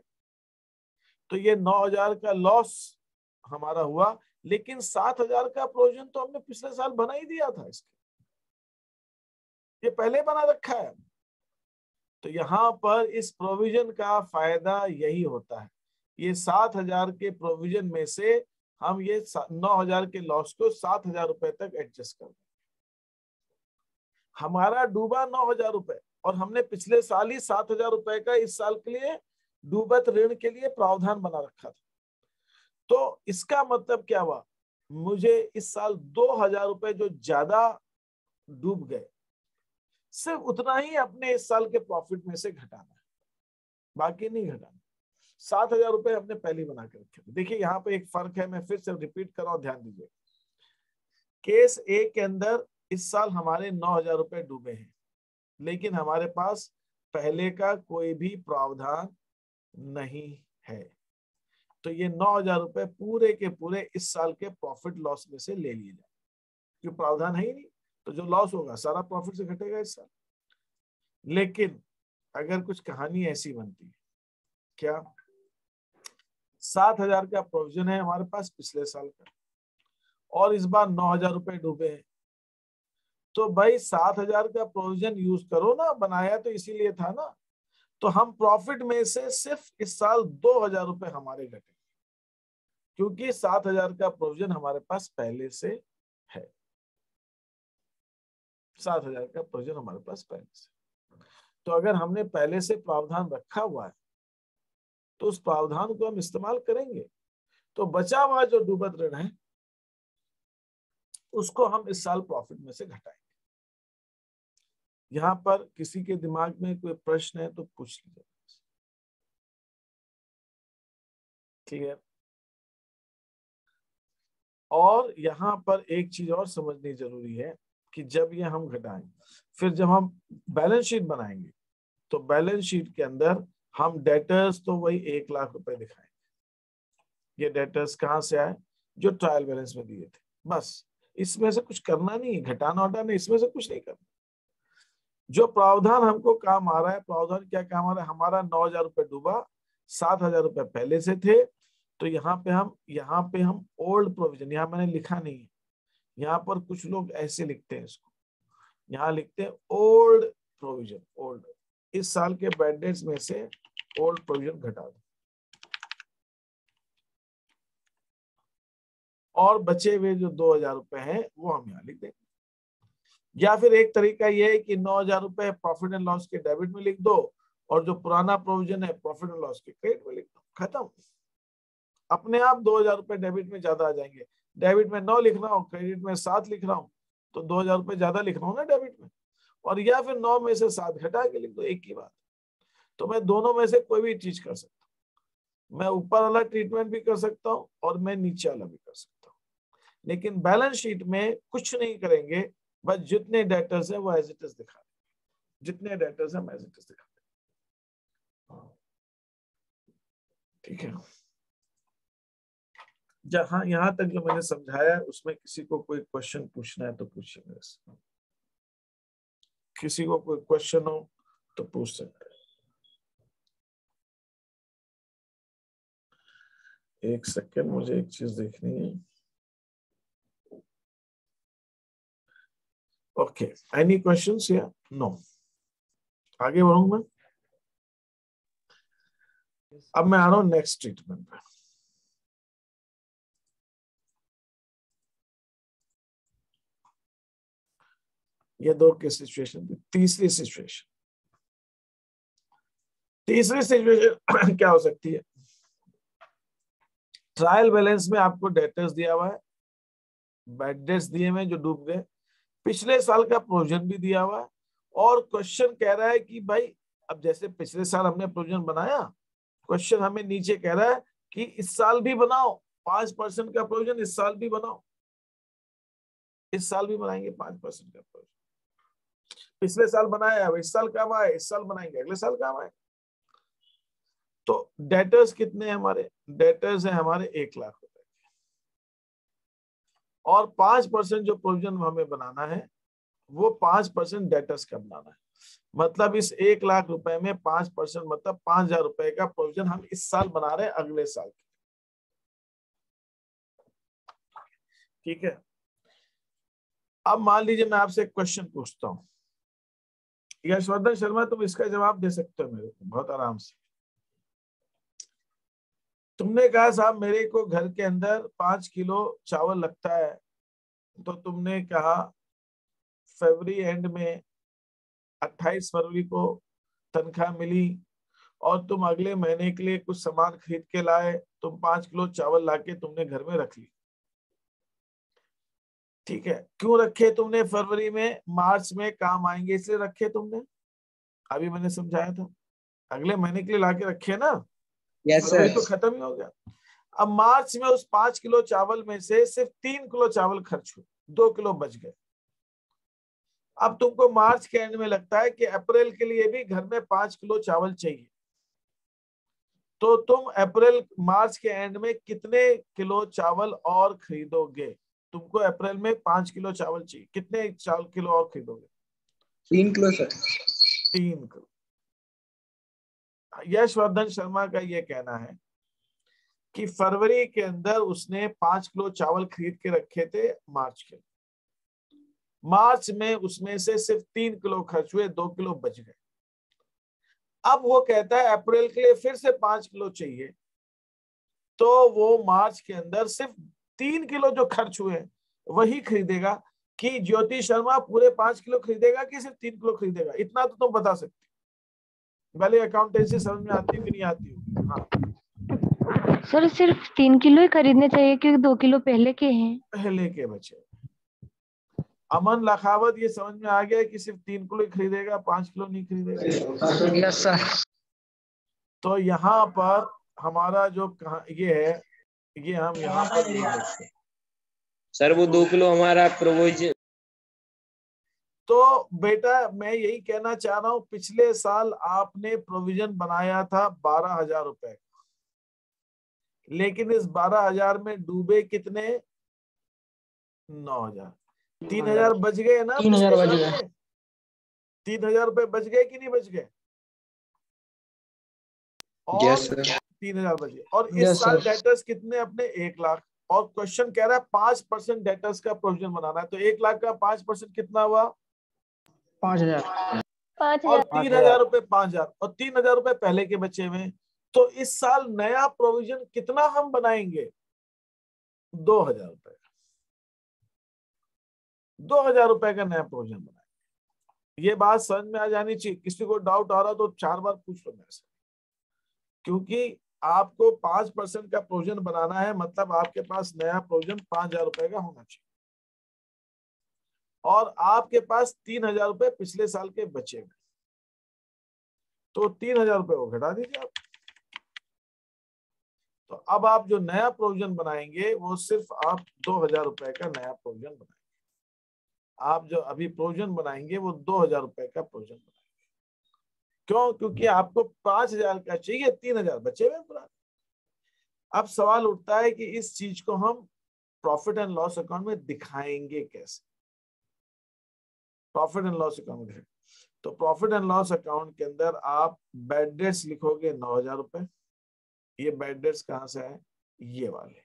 तो ये 9,000 का लॉस हमारा हुआ, लेकिन 7,000 का प्रोविजन तो हमने पिछले साल बना ही दिया था, इसके ये पहले बना रखा है। तो यहाँ पर इस प्रोविजन का फायदा यही होता है, ये 7,000 के प्रोविजन में से हम ये 9,000 के लॉस को 7,000 रुपए तक एडजस्ट कर दें। हमारा डूबा 9,000 रुपए और हमने पिछले साल ही 7,000 रुपए का इस साल के लिए डूबत ऋण के लिए प्रावधान बना रखा था। तो इसका मतलब क्या हुआ, मुझे इस साल 2,000 रुपए जो ज्यादा डूब गए, सिर्फ उतना ही अपने इस साल के प्रॉफिट में से घटाना है, बाकी नहीं घटाना। 7,000 रुपए हमने पहले बना के रखे थे। देखिए यहाँ पे एक फर्क है, मैं फिर से रिपीट कर रहा हूं, ध्यान दीजिए। केस ए के अंदर इस साल हमारे 9,000 रुपए डूबे हैं, लेकिन हमारे पास पहले का कोई भी प्रावधान नहीं है, तो ये 9,000 रुपए पूरे के पूरे इस साल के प्रॉफिट लॉस में से ले लिए जाए, क्योंकि प्रावधान है ही नहीं, तो जो लॉस होगा सारा प्रॉफिट से घटेगा इस साल। लेकिन अगर कुछ कहानी ऐसी बनती है, क्या 7,000 का प्रोविजन है हमारे पास पिछले साल का और इस बार 9,000 रुपए डूबे हैं, तो भाई 7,000 का प्रोविजन यूज करो ना, बनाया तो इसीलिए था ना। तो हम प्रॉफिट में से सिर्फ इस साल 2,000 रुपए हमारे घटे, क्योंकि 7,000 का प्रोविजन हमारे पास पहले से है। 7,000 का प्रोविजन हमारे पास पहले से, तो अगर हमने पहले से प्रावधान रखा हुआ है तो उस प्रावधान को हम इस्तेमाल करेंगे, तो बचा हुआ जो डूबत ऋण है उसको हम इस साल प्रॉफिट में से घटाएंगे। यहाँ पर किसी के दिमाग में कोई प्रश्न है तो पूछ लीजिए। क्लियर? और यहाँ पर एक चीज और समझनी जरूरी है कि जब ये हम घटाएं, फिर जब हम बैलेंस शीट बनाएंगे तो बैलेंस शीट के अंदर हम डेटर्स तो वही 1 लाख रुपए दिखाएंगे। ये डेटर्स कहाँ से आए, जो ट्रायल बैलेंस में दिए थे, बस इसमें से कुछ करना नहीं, घटाना हटाना इसमें से कुछ नहीं करना। जो प्रावधान हमको काम आ रहा है, प्रावधान क्या काम आ रहा है, हमारा 9,000 रुपए डूबा, 7,000 रुपए पहले से थे, तो यहाँ पे हम ओल्ड प्रोविजन, यहाँ मैंने लिखा नहीं है, यहाँ पर कुछ लोग ऐसे लिखते हैं इसको, यहाँ लिखते हैं ओल्ड प्रोविजन, ओल्ड, इस साल के बैड डेट्स में से ओल्ड प्रोविजन घटा दो और बचे हुए जो 2,000 रुपए हैं वो हम यहाँ लिख देंगे। या फिर एक तरीका ये है कि 9,000 रुपए प्रॉफिट एंड लॉस के डेबिट में लिख दो और जो पुराना प्रोविजन है प्रॉफिट एंड लॉस के क्रेडिट में लिख दो, खत्म। अपने आप 2,000 रुपए डेबिट में ज्यादा आ जाएंगे। डेबिट में 9 लिख रहा हूँ, क्रेडिट में 7 लिख रहा हूँ, तो 2,000 रुपए ज्यादा लिख रहा हूँ ना डेबिट में, और या फिर 9 में से 7 घटा के लिख दो, एक ही बात। तो मैं दोनों में से कोई भी चीज कर सकता हूँ, मैं ऊपर वाला ट्रीटमेंट भी कर सकता हूँ और मैं नीचे वाला भी कर सकता हूँ, लेकिन बैलेंस शीट में कुछ नहीं करेंगे, बस जितने डेटर्स है वो एज इट इज दिखा देंगे, जितने डेटर्स है एज इट इज दिखा देंगे। ठीक है, जहां यहाँ तक जो मैंने समझाया है उसमें किसी को कोई क्वेश्चन पूछना है तो पूछिए मेरे से। किसी को कोई क्वेश्चन हो तो पूछ सकते हैं। एक सेकेंड, मुझे एक चीज देखनी है। ओके, एनी क्वेश्चंस या नो? आगे बढ़ूं मैं। अब मैं आ रहा हूं नेक्स्ट ट्रीटमेंट पे। ये 2 की सिचुएशन थी। तीसरी सिचुएशन क्या हो सकती है? ट्रायल बैलेंस में आपको डेटर्स दिया हुआ है, बैड डेट्स दिए हुए जो डूब गए, पिछले साल का प्रोविजन भी दिया हुआ है, और क्वेश्चन कह रहा है कि भाई अब जैसे पिछले साल हमने प्रोविजन बनाया, क्वेश्चन हमें नीचे कह रहा है कि इस साल भी बनाओ 5% का प्रोविजन, इस साल भी बनाओ। इस साल भी बनाएंगे 5% का प्रोविजन। पिछले साल बनाया है, इस साल काम आए, इस साल बनाएंगे अगले साल काम आए। तो डेटर्स कितने हैं हमारे? डेटर्स हैं हमारे 1 लाख रुपए, और 5% जो प्रोविजन हमें बनाना है वो 5% डेटर्स का बनाना है। मतलब इस 1 लाख रुपए में 5% मतलब 5,000 रुपए का प्रोविजन हम इस साल बना रहे हैं अगले साल के। ठीक है। अब मान लीजिए मैं आपसे एक क्वेश्चन पूछता हूं, यशवर्धन शर्मा, तुम इसका जवाब दे सकते हो मेरे को बहुत आराम से। तुमने कहा साहब मेरे को घर के अंदर 5 किलो चावल लगता है, तो तुमने कहा फरवरी एंड में 28 फरवरी को तनख्वाह मिली और तुम अगले महीने के लिए कुछ सामान खरीद के लाए, तुम 5 किलो चावल लाके तुमने घर में रख ली। ठीक है, क्यों रखे तुमने फरवरी में? मार्च में काम आएंगे इसलिए रखे तुमने। अभी मैंने समझाया था, अगले महीने के लिए लाके रखे ना। फरवरी तो खत्म ही हो गया। अब मार्च में उस 5 किलो चावल में से सिर्फ 3 किलो चावल खर्च हुए, 2 किलो बच गए। अब तुमको मार्च के एंड में लगता है कि अप्रैल के लिए भी घर में 5 किलो चावल चाहिए, तो तुम अप्रैल मार्च के एंड में कितने किलो चावल और खरीदोगे? तुमको अप्रैल में 5 किलो चावल चाहिए, कितने किलो और खरीदोगे? 3 kilo sir. 3 kilo. Yashwardhan Sharma का यह कहना है कि फरवरी के अंदर उसने 5 किलो चावल खरीद के रखे थे मार्च के, मार्च में उसमें से सिर्फ 3 किलो खर्च हुए, 2 किलो बच गए। अब वो कहता है अप्रैल के लिए फिर से 5 किलो चाहिए, तो वो मार्च के अंदर सिर्फ 3 किलो जो खर्च हुए वही खरीदेगा। कि ज्योति शर्मा पूरे 5 किलो खरीदेगा कि सिर्फ 3 किलो खरीदेगा? इतना तो तुम बता सकते, भले अकाउंटेंसी समझ में आती कि नहीं आती होगी। हाँ सर सिर्फ 3 किलो ही खरीदने चाहिए क्योंकि 2 किलो पहले के हैं। पहले के बचे। अमन लखावत ये समझ में आ गया कि सिर्फ 3 किलो ही खरीदेगा, 5 किलो नहीं खरीदेगा। Yes sir. तो यहाँ पर हमारा जो ये है, ये हम यहाँ पर लिख देते हैं। सर वो 2 किलो हमारा प्रोविजन। तो बेटा मैं यही कहना चाह रहा हूं, पिछले साल आपने प्रोविजन बनाया था 12,000 रुपए, लेकिन इस 12,000 में डूबे कितने? 9,000। 3,000 बच गए ना? 3,000 बच गए। 3,000 रुपए बच गए कि नहीं बच गए? और यस सर। 3,000 बच गए। और इस साल डेटर्स कितने अपने? 1 लाख। और क्वेश्चन कह रहा है 5% डेटर्स का प्रोविजन बनाना है, तो 1 लाख का 5% कितना हुआ? 5,000। 5,000। और 3,000 रुपए 5,000, और 3,000 रुपए पहले के बचे हुए। तो इस साल नया प्रोविजन कितना हम बनाएंगे? 2,000 रुपए। 2,000 रुपए का नया प्रोविजन बनाएंगे। ये बात समझ में आ जानी चाहिए। किसी को डाउट आ रहा तो 4 बार पूछ लो मेरे से, क्योंकि आपको 5% का प्रोविजन बनाना है, मतलब आपके पास नया प्रोविजन 5,000 रुपए का होना चाहिए, और आपके पास 3,000 रुपए पिछले साल के बचे हुए, तो 3,000 रुपए को घटा दीजिए आप। तो अब आप जो नया प्रोविजन बनाएंगे वो सिर्फ आप 2,000 रुपए का नया प्रोविजन बनाएंगे। आप जो अभी प्रोविजन बनाएंगे वो 2,000 रुपए का प्रोविजन बनाएंगे। क्यों? क्योंकि आपको 5,000 का चाहिए, 3,000 बचे हुए पुराने। अब सवाल उठता है कि इस चीज को हम प्रॉफिट एंड लॉस अकाउंट में दिखाएंगे कैसे। प्रॉफिट एंड लॉस अकाउंट में तो प्रॉफिट एंड लॉस अकाउंट के अंदर आप बैड डेट्स लिखोगे 9,000 रुपए। ये बैड डेट्स कहां से है, ये वाले।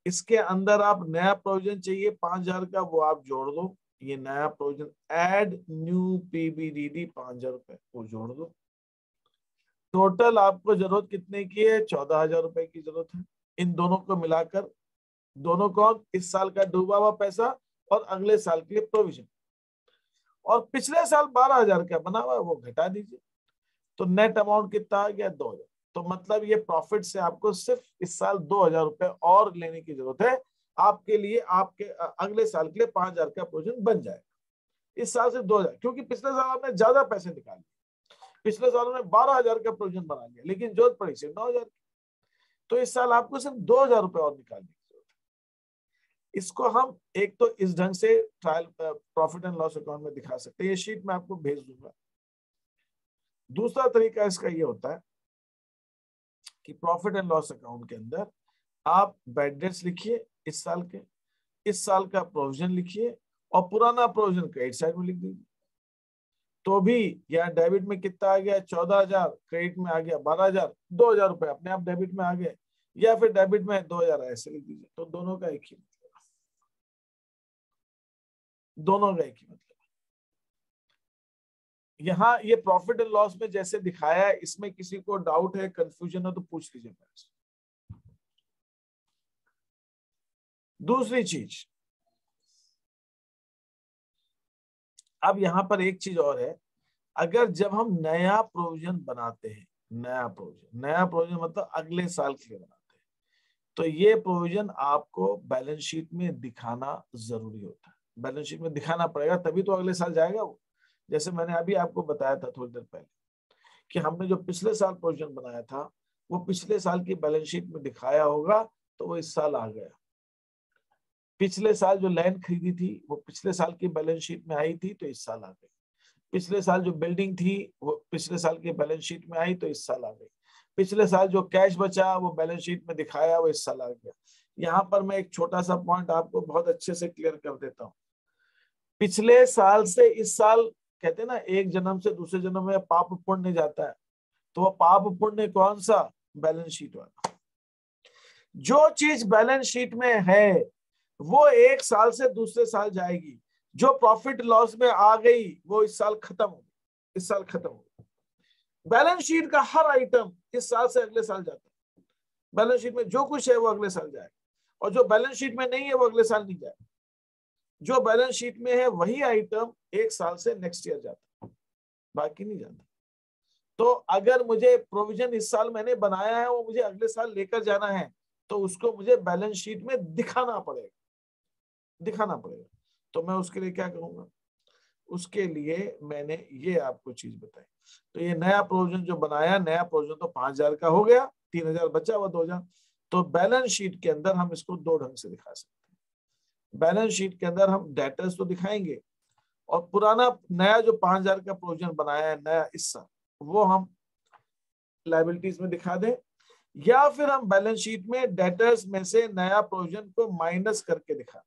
इसके अंदर आप नया प्रोविजन चाहिए 5,000 का, वो आप जोड़ दो। ये नया प्रोविजन ऐड न्यू पीबीडीडी 5,000 रुपए, वो जोड़ दो। टोटल आपको जरूरत कितने की है, 14,000 रुपए की जरूरत है। इन दोनों को मिलाकर, दोनों को इस साल का डूबा हुआ पैसा और अगले साल के लिए प्रोविजन, और पिछले साल 12,000 का बना हुआ वो घटा दीजिए। तो नेट अमाउंट कितना आ गया, 2,000। तो मतलब ये प्रॉफिट से आपको सिर्फ इस साल 2,000 रुपए और लेने की जरूरत है आपके लिए। आपके अगले साल के लिए 5,000 का प्रोविजन बन जाएगा। इस साल से 2,000, क्योंकि पिछले साल आपने ज्यादा पैसे निकाले, पिछले साल में 12,000 का प्रोविजन बना लिया, लेकिन जरूरत पड़ी सिर्फ 9,000 की। तो इस साल आपको सिर्फ 2,000 रुपए और निकालने की जरूरत है। इसको हम एक तो इस ढंग से trial profit and loss account में दिखा सकते हैं। ये शीट मैं आपको भेज दूंगा। दूसरा तरीका इसका ये होता है कि प्रॉफिट एंड लॉस अकाउंट के अंदर आप बैड डेट्स लिखिए इस साल के, इस साल का प्रोविजन लिखिए और पुराना प्रोविजन क्रेडिट साइड में लिख दीजिए। तो भी यहाँ डेबिट में कितना आ गया, 14,000, क्रेडिट में आ गया 12,000, 2,000 रुपए अपने आप डेबिट में आ गए, या फिर डेबिट में 2,000 ऐसे लिख दीजिए। तो दोनों का एक ही मतलब, दोनों का एक ही मतलब। यहाँ ये प्रॉफिट एंड लॉस में जैसे दिखाया है, इसमें किसी को डाउट है, कंफ्यूजन है तो पूछ लीजिए मेरे से। दूसरी चीज, अब यहां पर एक चीज और है। अगर जब हम नया प्रोविजन बनाते हैं, नया प्रोविजन मतलब अगले साल के लिए बनाते हैं, तो ये प्रोविजन आपको बैलेंस शीट में दिखाना जरूरी होता है। बैलेंस शीट में दिखाना पड़ेगा, तभी तो अगले साल जाएगा वो। जैसे मैंने अभी आपको बताया था थोड़ी देर पहले कि हमने जो पिछले साल प्रोविजन बनाया था वो पिछले साल की बैलेंस शीट में दिखाया होगा, तो वो इस साल आ गया। पिछले साल जो लैंड खरीदी थी वो पिछले साल की बैलेंस शीट में आई थी, तो इस साल आ गई। पिछले साल जो बिल्डिंग थी वो पिछले साल की बैलेंस शीट में आई, तो इस साल आ गई। पिछले साल जो कैश बचा वो बैलेंस शीट में दिखाया, वो इस साल आ गया। यहाँ पर मैं एक छोटा सा पॉइंट आपको बहुत अच्छे से क्लियर कर देता हूँ। पिछले साल से इस साल, कहते हैं ना एक जन्म से दूसरे जन्म में पाप पुण्य जाता है, तो वो पाप पुण्य कौन सा, बैलेंस शीट वाला। जो चीज बैलेंस शीट में है वो एक साल से दूसरे साल जाएगी। जो प्रॉफिट लॉस में आ गई वो इस साल खत्म हो गई, इस साल खत्म हो गई। बैलेंस शीट का हर आइटम इस साल से अगले साल जाता है। बैलेंस शीट में जो कुछ है वो अगले साल जाएगा, और जो बैलेंस शीट में नहीं है वो अगले साल नहीं जाएगा। जो बैलेंस शीट में है वही आइटम एक साल से नेक्स्ट ईयर जाता है, बाकी नहीं जाता। तो अगर मुझे प्रोविजन इस साल मैंने बनाया है वो मुझे अगले साल लेकर जाना है, तो उसको मुझे बैलेंस शीट में दिखाना पड़ेगा, दिखाना पड़ेगा। तो मैं उसके लिए क्या करूंगा, उसके लिए मैंने ये आपको चीज बताई। तो ये नया प्रोविजन जो बनाया, नया प्रोविजन तो 5,000 का हो गया, 3,000 बचा हुआ 2,000। तो बैलेंस शीट के अंदर हम इसको दो ढंग से दिखा सकते हैं। बैलेंस शीट के अंदर हम डेटर्स तो दिखाएंगे, और पुराना नया जो 5,000 का प्रोविजन बनाया है नया इस साल, वो हम लायबिलिटीज में दिखा दें, या फिर हम बैलेंस शीट में डेटर्स में से नया प्रोविजन को माइनस करके दिखा।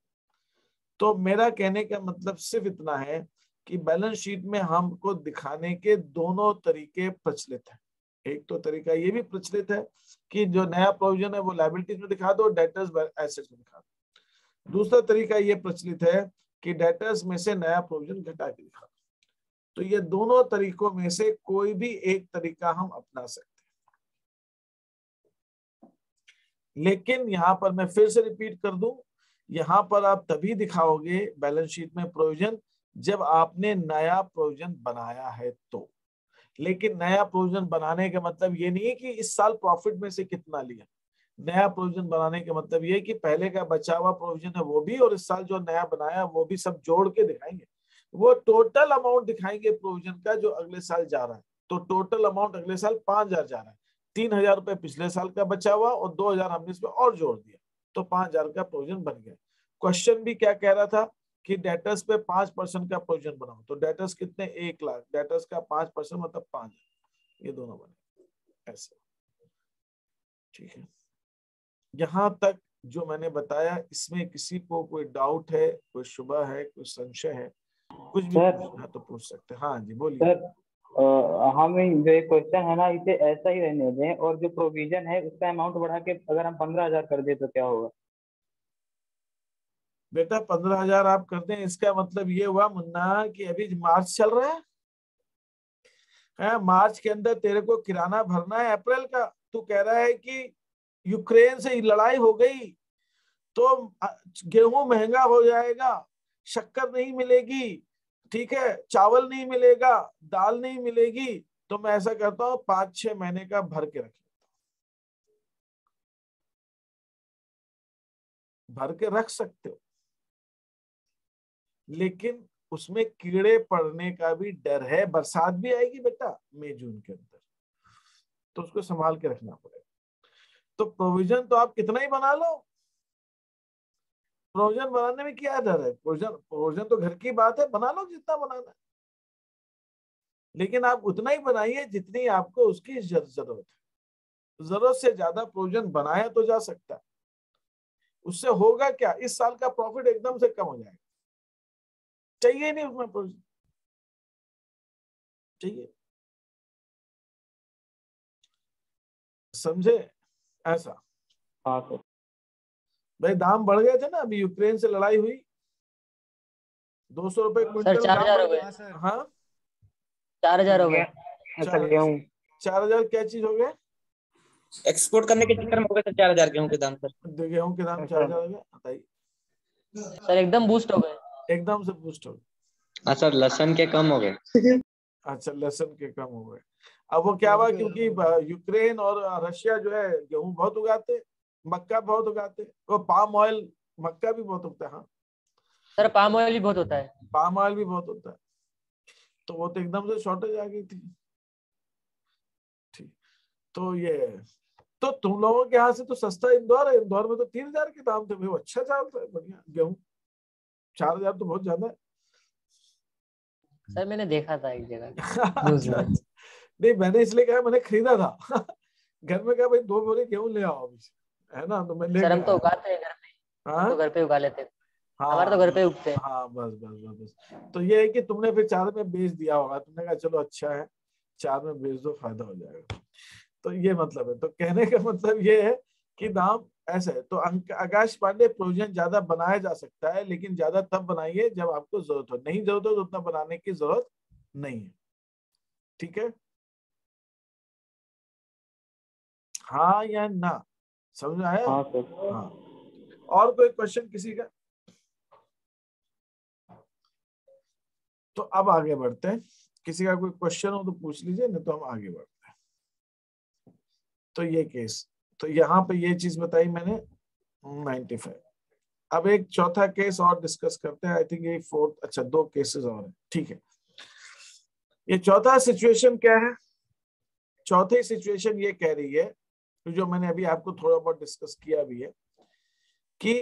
तो मेरा कहने का मतलब सिर्फ इतना है कि बैलेंस शीट में हमको दिखाने के दोनों तरीके प्रचलित हैं। एक तो तरीका ये भी प्रचलित है कि जो नया प्रोविजन है वो लायबिलिटीज में दिखा दो, डेटर्स एसेट्स में दिखा दो। दूसरा तरीका ये प्रचलित है कि डेटर्स में से नया प्रोविजन घटा के दिखा दो। तो ये दोनों तरीकों में से कोई भी एक तरीका हम अपना सकते हैं। लेकिन यहाँ पर मैं फिर से रिपीट कर दूं, यहाँ पर आप तभी दिखाओगे बैलेंस शीट में प्रोविजन जब आपने नया प्रोविजन बनाया है तो। लेकिन नया प्रोविजन बनाने का मतलब ये नहीं है कि इस साल प्रॉफिट में से कितना लिया। नया प्रोविजन बनाने का मतलब ये है कि पहले का बचा हुआ प्रोविजन है वो भी, और इस साल जो नया बनाया वो भी, सब जोड़ के दिखाएंगे। वो टोटल अमाउंट दिखाएंगे प्रोविजन का जो अगले साल जा रहा है। तो टोटल अमाउंट अगले साल 5,000 जा रहा है, 3,000 रुपए पिछले साल का बचा हुआ और 2,000 हमने इसमें और जोड़ दिया, तो 5,000 का प्रोविजन बन गया। क्वेश्चन भी क्या कह रहा था कि डेटर्स पे 5% का प्रोविजन बनाओ, तो डेटर्स कितने, 1 लाख, डेटर्स का 5% मतलब 5,000, ये दोनों बने ऐसे। ठीक है, यहां तक जो मैंने बताया इसमें किसी को कोई डाउट है, कोई शुबा है, कोई संशय है, कुछ भी पूछना तो पूछ सकते हैं। हाँ जी बोलिए। सर हम जो एक क्वेश्चन है ना इसे ऐसा ही रहने दें और जो प्रोविजन है उसका अमाउंट बढ़ा के अगर हम 15,000 कर दे तो क्या होगा? बेटा 15,000 आप करते हैं, इसका मतलब ये हुआ मुन्ना कि अभी मार्च चल रहा है, मार्च के अंदर तेरे को किराना भरना है अप्रैल का। तू कह रहा है कि यूक्रेन से लड़ाई हो गई तो गेहूं महंगा हो जाएगा, शक्कर नहीं मिलेगी, ठीक है, चावल नहीं मिलेगा, दाल नहीं मिलेगी, तो मैं ऐसा करता हूं 5-6 महीने का भर के रख लेता हूं। भर के रख सकते हो, लेकिन उसमें कीड़े पड़ने का भी डर है, बरसात भी आएगी बेटा मई जून के अंदर, तो उसको संभाल के रखना पड़ेगा। तो प्रोविजन तो आप कितना ही बना लो, प्रोविजन बनाने में क्या डर है? प्रोविजन तो घर की बात है, बना लो जितना बनाना है, लेकिन आप उतना ही बनाइए जितनी आपको उसकी जरूरत है। जरूरत से ज्यादा प्रोविजन बनाया तो जा सकता है, उससे होगा क्या, इस साल का प्रॉफिट एकदम से कम हो जाएगा, चाहिए नहीं उसमें प्रोविजन, चाहिए, समझे ऐसा। हाँ सर। भाई दाम बढ़ गए थे ना, अभी यूक्रेन से लड़ाई हुई, 200 रुपए क्विंटल सर 4,000 हो गए। हाँ 4,000 हो गए। अच्छा गेहूँ 4,000 क्या चीज हो गया? एक्सपोर्ट करने के चक्कर में हो गए सर 4,000 गेहूं के दाम सर। गेहूं के दाम 4,000 हो गया, बताइए। सर एकदम बूस्ट हो गए। एकदम से बूस्ट हो गए। हाँ सर लहसुन के कम हो गए। अच्छा लहसुन के कम हो गए। अब वो क्या हुआ, क्योंकि यूक्रेन और रशिया जो है गेहूं बहुत उगाते, मक्का बहुत उगाते, वो पाम ऑयल, मक्का भी बहुत उगता है। हाँ सर पाम ऑयल भी बहुत होता है। पाम ऑयल भी बहुत होता है, तो वो तो एकदम से शॉर्टेज आ गई थी। ठीक, तो ये तो तुम लोगों के यहाँ से तो सस्ता इंदौर है, इंदौर में तो 3,000 के दाम थे भाई, अच्छा चलता है बढ़िया गेहूं। 4,000 तो बहुत ज्यादा है। सर मैंने देखा था एक जगह। नहीं मैंने इसलिए कहा, मैंने खरीदा था घर में कहा भाई 2 बोरे गेहूं ले आओ अभी से, है ना, तो मैं ले सर हम तो गया। उगाते हैं घर पे, हाँ तो घर पे उगा लेते हैं। हाँ हमारे तो घर पे उगते हैं। हाँ बस बस बस बस। तो ये है कि तुमने फिर 4 में बेच दिया होगा, तुमने कहा चलो अच्छा है 4 में बेच दो, फायदा हो जाएगा। तो ये मतलब है, तो कहने का मतलब ये है कि दाम ऐसा है। तो आकाश पांडे, प्रोविजन ज्यादा बनाया जा सकता है, लेकिन ज्यादा तब बनाइए जब आपको जरूरत हो, नहीं जरूरत हो तो उतना बनाने की जरूरत नहीं है, ठीक है। हाँ या ना, समझ आया? हाँ सर। हाँ, और कोई क्वेश्चन किसी का? तो अब आगे बढ़ते हैं, किसी का कोई क्वेश्चन हो तो पूछ लीजिए, नहीं तो हम आगे बढ़ते हैं। तो ये केस, तो यहाँ पे ये चीज बताई मैंने 95। अब एक चौथा केस और डिस्कस करते हैं, आई थिंक ये 4th, अच्छा 2 केसेस और हैं, ठीक है। ये चौथा सिचुएशन क्या है? चौथी सिचुएशन ये कह रही है, जो मैंने अभी आपको थोड़ा बहुत डिस्कस किया भी है, कि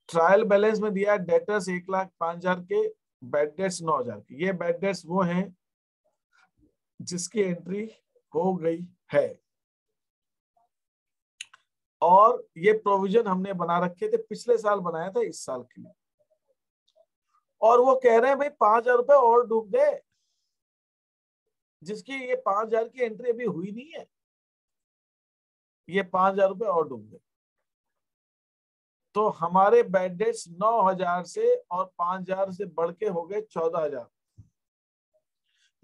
ट्रायल बैलेंस में दिया डेटर्स 1,05,000 के, बैड डेट्स 9,000 के। ये बैड डेट्स वो हैं जिसकी एंट्री हो गई है, और ये प्रोविजन हमने बना रखे थे, पिछले साल बनाया था इस साल के लिए, और वो कह रहे हैं भाई 5,000 रुपए और डूब गए, जिसकी ये 5,000 की एंट्री अभी हुई नहीं है, ये 5,000 रुपए और डूब गए। तो हमारे बैड डेट्स 9,000 से और 5,000 से बढ़ के हो गए 14,000,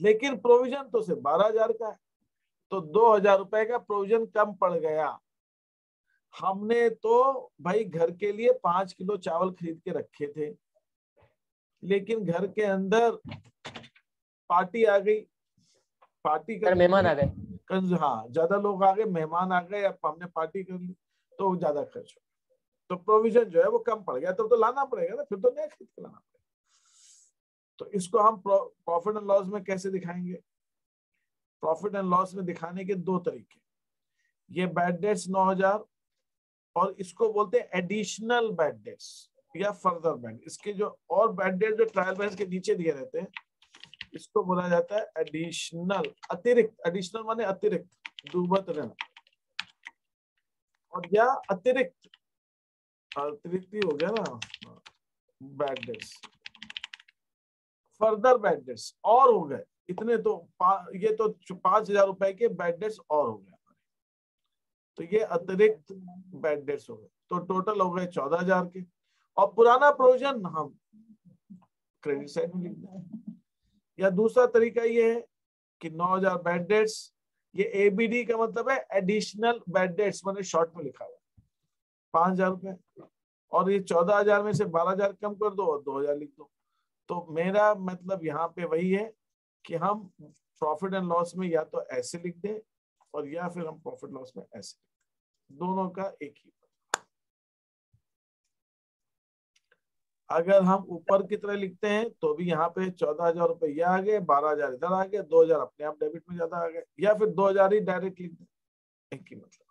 लेकिन प्रोविजन तो सिर्फ 12,000 का है, तो 2,000 रुपए का प्रोविजन कम पड़ गया। हमने तो भाई घर के लिए 5 किलो चावल खरीद के रखे थे, लेकिन घर के अंदर पार्टी आ गई, पार्टी सर मेहमान आ गए। हाँ ज्यादा लोग आ गए, मेहमान आ गए, अब हमने पार्टी कर ली तो ज्यादा खर्च हो, तो प्रोविजन जो है वो कम पड़ गया, तो लाना पड़ेगा ना, फिर तो नया खरीद के लाना पड़ेगा। तो इसको हम प्रॉफिट एंड लॉस में कैसे दिखाएंगे? प्रॉफिट एंड लॉस में दिखाने के 2 तरीके, ये बैड डेट्स 9,000, और इसको बोलते हैं एडिशनल बैड डेट्स या फर्दर बैड। इसके जो और बैड डेट जो ट्रायल बैलेंस के नीचे दिए रहते हैं, इसको बोला जाता है एडिशनल, अतिरिक्त। एडिशनल माने अतिरिक्त, दुर्बत ऋण। और या अतिरिक्त ही हो गया ना, bad debts, further bad debts और हो गए इतने, तो ये तो 5,000 रुपए के बैड डेट्स और हो गए, तो ये अतिरिक्त बैड डेट्स हो गए, तो टोटल हो गए 14,000 के। और पुराना प्रोविजन हम क्रेडिट साइड में लिख दें। या दूसरा तरीका ये है कि 9,000 बैड डेट्स, ये एबीडी का मतलब है एडिशनल बैड डेट्स, मैंने शॉर्ट में लिखा हुआ 5,000 रुपए, और ये 14,000 में से 12,000 कम कर दो और 2,000 लिख दो। तो मेरा मतलब यहाँ पे वही है कि हम प्रॉफिट एंड लॉस में या तो ऐसे लिख दें और या फिर हम प्रॉफिट लॉस में ऐसे लिख दें, दोनों का एक ही। अगर हम ऊपर की तरह लिखते हैं तो भी यहाँ पे 14,000 रुपए ये आ गए, 12,000 इधर आ गए, 2,000 अपने आप डेबिट में ज्यादा आ गए, या फिर 2,000 ही डायरेक्ट लिख दें, एक ही मतलब।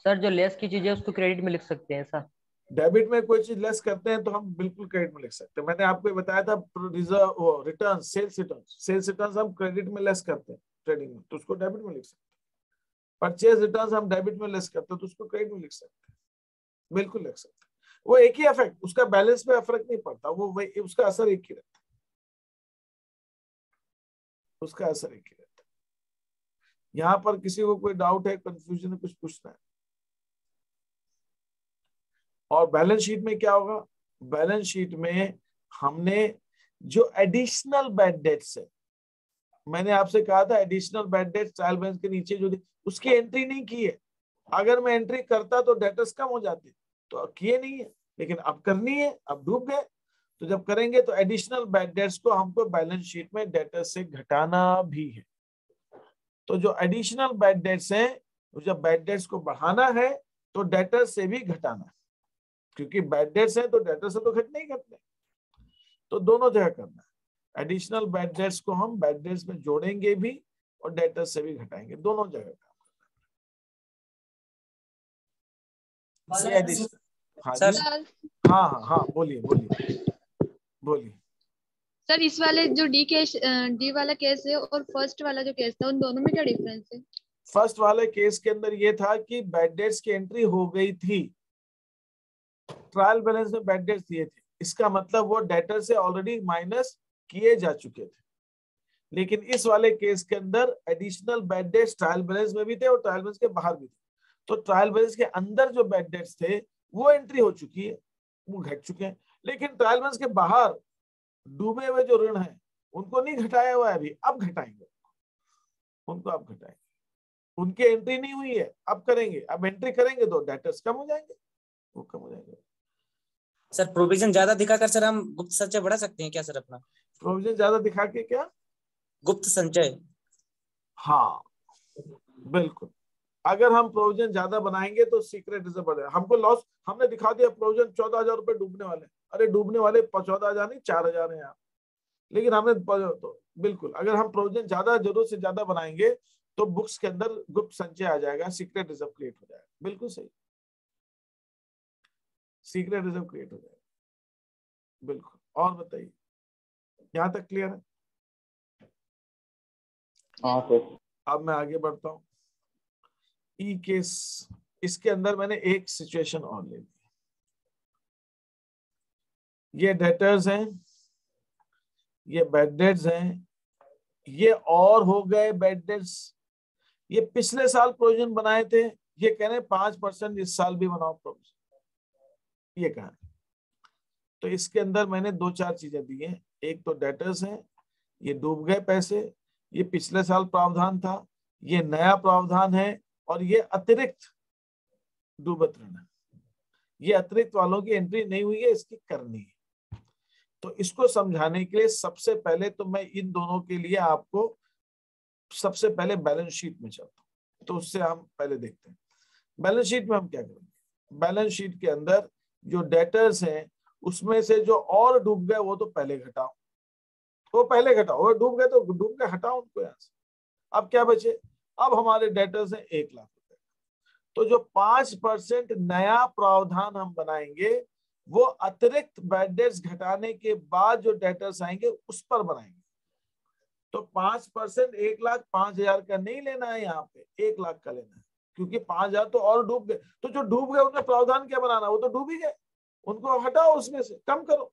सर जो लेस की चीज है उसको क्रेडिट में लिख सकते हैं सर? डेबिट में कोई चीज लेस करते हैं तो हम बिल्कुल क्रेडिट में लिख सकते हैं। मैंने आपको बताया था रिजर्व रिटर्न, सेल्स रिटर्न हम क्रेडिट में लेस करते हैं ट्रेडिंग में, तो उसको डेबिट में लिख सकते हैं। परचेज रिटर्न हम डेबिट में लेस करते हैं तो उसको क्रेडिट में लिख सकते हैं, बिल्कुल लिख सकते हैं। वो एक ही इफेक्ट, उसका बैलेंस पे फर्क नहीं पड़ता, वो वही, उसका असर एक ही रहता है, उसका असर एक ही रहता है। यहाँ पर किसी को कोई डाउट है, कंफ्यूजन है, कुछ पूछना है? और बैलेंस शीट में क्या होगा? बैलेंस शीट में हमने जो एडिशनल बैड डेट्स है, मैंने आपसे कहा था additional bad debts trial balance के नीचे जो उसकी एंट्री नहीं की है। अगर मैं एंट्री करता तो डेटर्स कम हो जाते, तो किए नहीं है, लेकिन अब करनी है, अब डूब गए। तो जब करेंगे तो एडिशनल बैड डेट्स को हमको बैलेंस शीट में डेटर्स से घटाना भी है। तो जो एडिशनल बैड डेट्स हैं, जब बैड डेट्स को बढ़ाना है तो डेटर्स से भी घटाना है, क्योंकि बैड डेट्स हैं तो डेटर्स से तो घटने ही घटने, तो दोनों जगह करना है। एडिशनल बैड डेट्स को हम बैड डेट्स में जोड़ेंगे भी और डेटर्स से भी घटाएंगे, दोनों जगह काम करना है। हाँ सर जी, हाँ बोलिए। सर इस वाले जो डी वाला केस है और फर्स्ट वाला जो केस था, उन दोनों में क्या डिफरेंस है? फर्स्ट वाले केस के अंदर ये था कि बैड डेट्स की एंट्री हो गई थी, ट्रायल बैलेंस में बैड डेट्स दिए थे, इसका मतलब वो डेटर से ऑलरेडी माइनस किए जा चुके थे। लेकिन इस वाले केस के अंदर additional bad debts trial balance में भी थे और ट्रायल बैलेंस के बाहर भी थे, तो ट्रायल बैलेंस के अंदर जो बैड डेट्स थे वो एंट्री हो चुकी है, वो घट चुके हैं। लेकिन ट्रायल बैलेंस के बाहर डूबे हुए जो ऋण है उनको नहीं घटाया हुआ है अभी, अब घटाएंगे उनको, अब घटाएंगे, उनकी एंट्री नहीं हुई है, अब करेंगे। अब एंट्री करेंगे तो डेटर्स कम हो जाएंगे, वो कम हो जाएंगे। सर प्रोविजन ज्यादा दिखाकर सर हम गुप्त संचय बढ़ा सकते हैं क्या सर अपना? प्रोविजन ज्यादा दिखा के क्या? गुप्त संचय, हाँ बिल्कुल। अगर हम प्रोविजन ज्यादा बनाएंगे तो सीक्रेट रिजर्व बढ़ेगा। हमको लॉस, हमने दिखा दिया प्रोविजन 14,000 रुपए डूबने वाले, अरे डूबने वाले 14,000 नहीं 4,000 है यहाँ, लेकिन हमने तो बिल्कुल अगर हम प्रोविजन ज्यादा जरूरत से ज्यादा बनाएंगे तो बुक्स के अंदर गुप्त संचय आ जाएगा, सीक्रेट रिजर्व क्रिएट हो जाएगा। बिल्कुल सही, सीक्रेट रिजर्व क्रिएट हो जाएगा, बिल्कुल। और बताइए, यहां तक क्लियर है? हाँ सर। अब मैं आगे बढ़ता हूं। ई केस, इसके अंदर मैंने एक सिचुएशन और ले ली। ये डेटर्स हैं, ये बैड डेट्स हैं, ये और हो गए बैड डेट्स। ये पिछले साल प्रोविजन बनाए थे, ये कह रहे हैं 5% इस साल भी बनाओ प्रोविजन, ये कहा। तो इसके अंदर मैंने 2-4 चीजें दी हैं। एक तो डेटर्स हैं, ये डूब गए पैसे, ये पिछले साल प्रावधान था, ये नया प्रावधान है, और ये अतिरिक्त डूबत ऋण है। ये अतिरिक्त वालों की एंट्री नहीं हुई है, इसकी करनी है। तो इसको समझाने के लिए सबसे पहले तो मैं इन दोनों के लिए आपको सबसे पहले बैलेंस शीट में चलता हूं, तो उससे हम पहले देखते हैं बैलेंस शीट में हम क्या करेंगे। बैलेंस शीट के अंदर जो डेटर्स हैं उसमें से जो और डूब गए वो तो पहले घटाओ, वो पहले घटाओ, वो डूब गए तो डूब गए, हटाओ उनको यहां से। अब क्या बचे? अब हमारे डेटर्स हैं 1 लाख रुपए। तो जो 5% नया प्रावधान हम बनाएंगे वो अतिरिक्त बैड डेट्स घटाने के बाद जो डेटर्स आएंगे उस पर बनाएंगे। तो 5% 1,05,000 का नहीं लेना है, यहाँ पे 1 लाख का लेना है। क्योंकि 5,000 तो और डूब गए। तो जो डूब गए उनमें प्रावधान क्या बनाना, वो तो डूब ही गए, उनको हटाओ, उसमें से कम करो।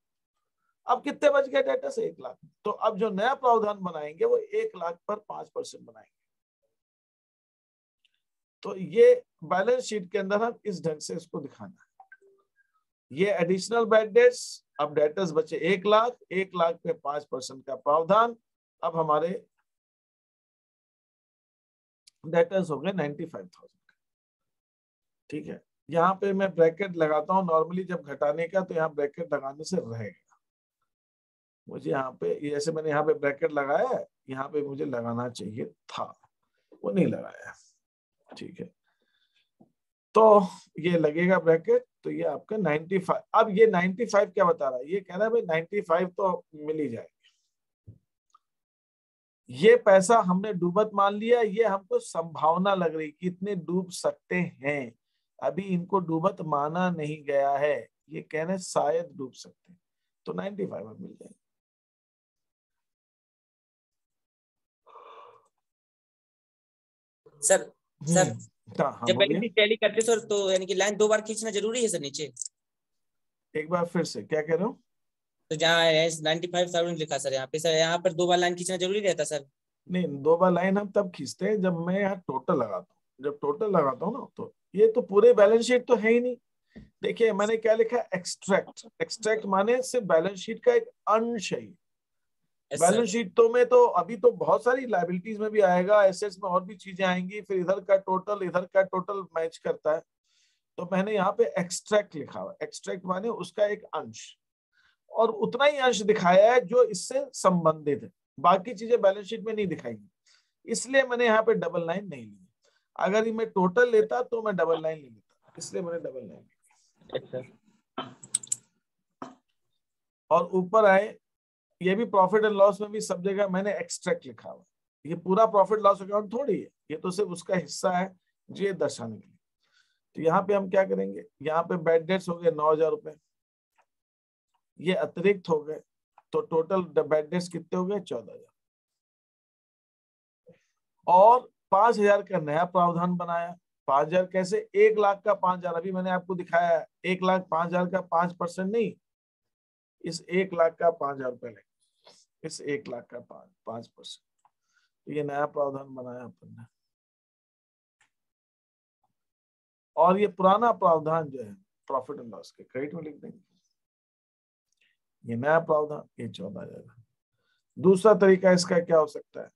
अब कितने बच गए डेटा से? 1 लाख। तो अब जो नया प्रावधान बनाएंगे वो 1 लाख पर 5% बनाएंगे। तो ये बैलेंस शीट के अंदर हम इस ढंग से इसको दिखाना है। ये एडिशनल बैड डेट्स, अब डेटर्स बचे 1 लाख, 1 लाख पे 5% का प्रावधान। अब हमारे डेटर्स हो गए 95,000। ठीक है, यहाँ पे मैं ब्रैकेट लगाता हूँ नॉर्मली जब घटाने का, तो यहाँ ब्रैकेट लगाने से रहेगा। मुझे यहाँ पे, जैसे मैंने यहाँ पे ब्रैकेट लगाया है, यहाँ पे मुझे लगाना चाहिए था, वो नहीं लगाया। ठीक है, तो ये लगेगा ब्रैकेट, तो ये आपका 95। अब ये 95 क्या बता रहा है? ये कह रहा है भाई 95 तो मिल ही जाएगा। ये पैसा हमने डूबत मान लिया, ये हमको संभावना लग रही कि इतने डूब सकते हैं, अभी इनको डूबत माना नहीं गया है, ये कहने शायद डूब सकते हैं, तो 95 में मिल जाएगा। सर सर हाँ, जब बोलिए। बैलेंस शीट टैली करते सर, तो यानी कि लाइन 2 बार खींचना जरूरी है सर नीचे? एक बार फिर से क्या कह रहे हो? तो जहाँ 95,000 लिखा सर, यहाँ पे सर यहाँ पर 2 बार लाइन खींचना जरूरी रहता सर? नहीं, 2 बार लाइन हम तब खींचते हैं जब मैं यहाँ टोटल लगाता हूँ। जब टोटल लगाता हूँ ना, तो ये तो पूरे बैलेंस शीट तो है ही नहीं। देखिए मैंने क्या लिखा, एक्सट्रैक्ट। एक्सट्रैक्ट माने सिर्फ बैलेंस शीट का एक अंश है। बैलेंस शीट तो में तो अभी तो बहुत सारी लायबिलिटीज में भी आएगा, एसेट्स में और भी चीजें आएंगी, फिर इधर का टोटल मैच करता है। तो मैंने यहाँ पे एक्सट्रैक्ट लिखा हुआ। एक्सट्रैक्ट माने उसका एक अंश, और उतना ही अंश दिखाया है जो इससे संबंधित है, बाकी चीजें बैलेंस शीट में नहीं दिखाएंगी, इसलिए मैंने यहाँ पे डबल लाइन नहीं ली। अगर ये मैं टोटल लेता तो मैं डबल लाइन ले लेता, इसलिए मैंने डबल लाइन ली। और ऊपर आए, ये भी प्रॉफिट एंड लॉस में भी सब जगह मैंने एक्सट्रैक्ट लिखा हुआ। ये पूरा प्रॉफिट लॉस अकाउंट थोड़ी है, ये तो सिर्फ उसका हिस्सा है जो ये दर्शाने के लिए। तो यहाँ पे हम क्या करेंगे, यहाँ पे बैड डेट्स हो गए 9,000 रुपए, ये अतिरिक्त हो गए, तो टोटल बैड डेट्स कितने हो गए? 14,000। और 5,000 का नया प्रावधान बनाया। 5,000 कैसे? 1 लाख का 5,000, अभी मैंने आपको दिखाया है 1 लाख 5,000 का 5% नहीं, इस 1 लाख का 5,000 रुपए लेंगे, इस 1 लाख का 5%। तो ये नया प्रावधान बनाया अपन ने। और ये पुराना प्रावधान जो है प्रॉफिट एंड लॉस के क्रेडिट में लिख देंगे। ये नया प्रावधान, ये 14,000। दूसरा तरीका इसका क्या हो सकता है,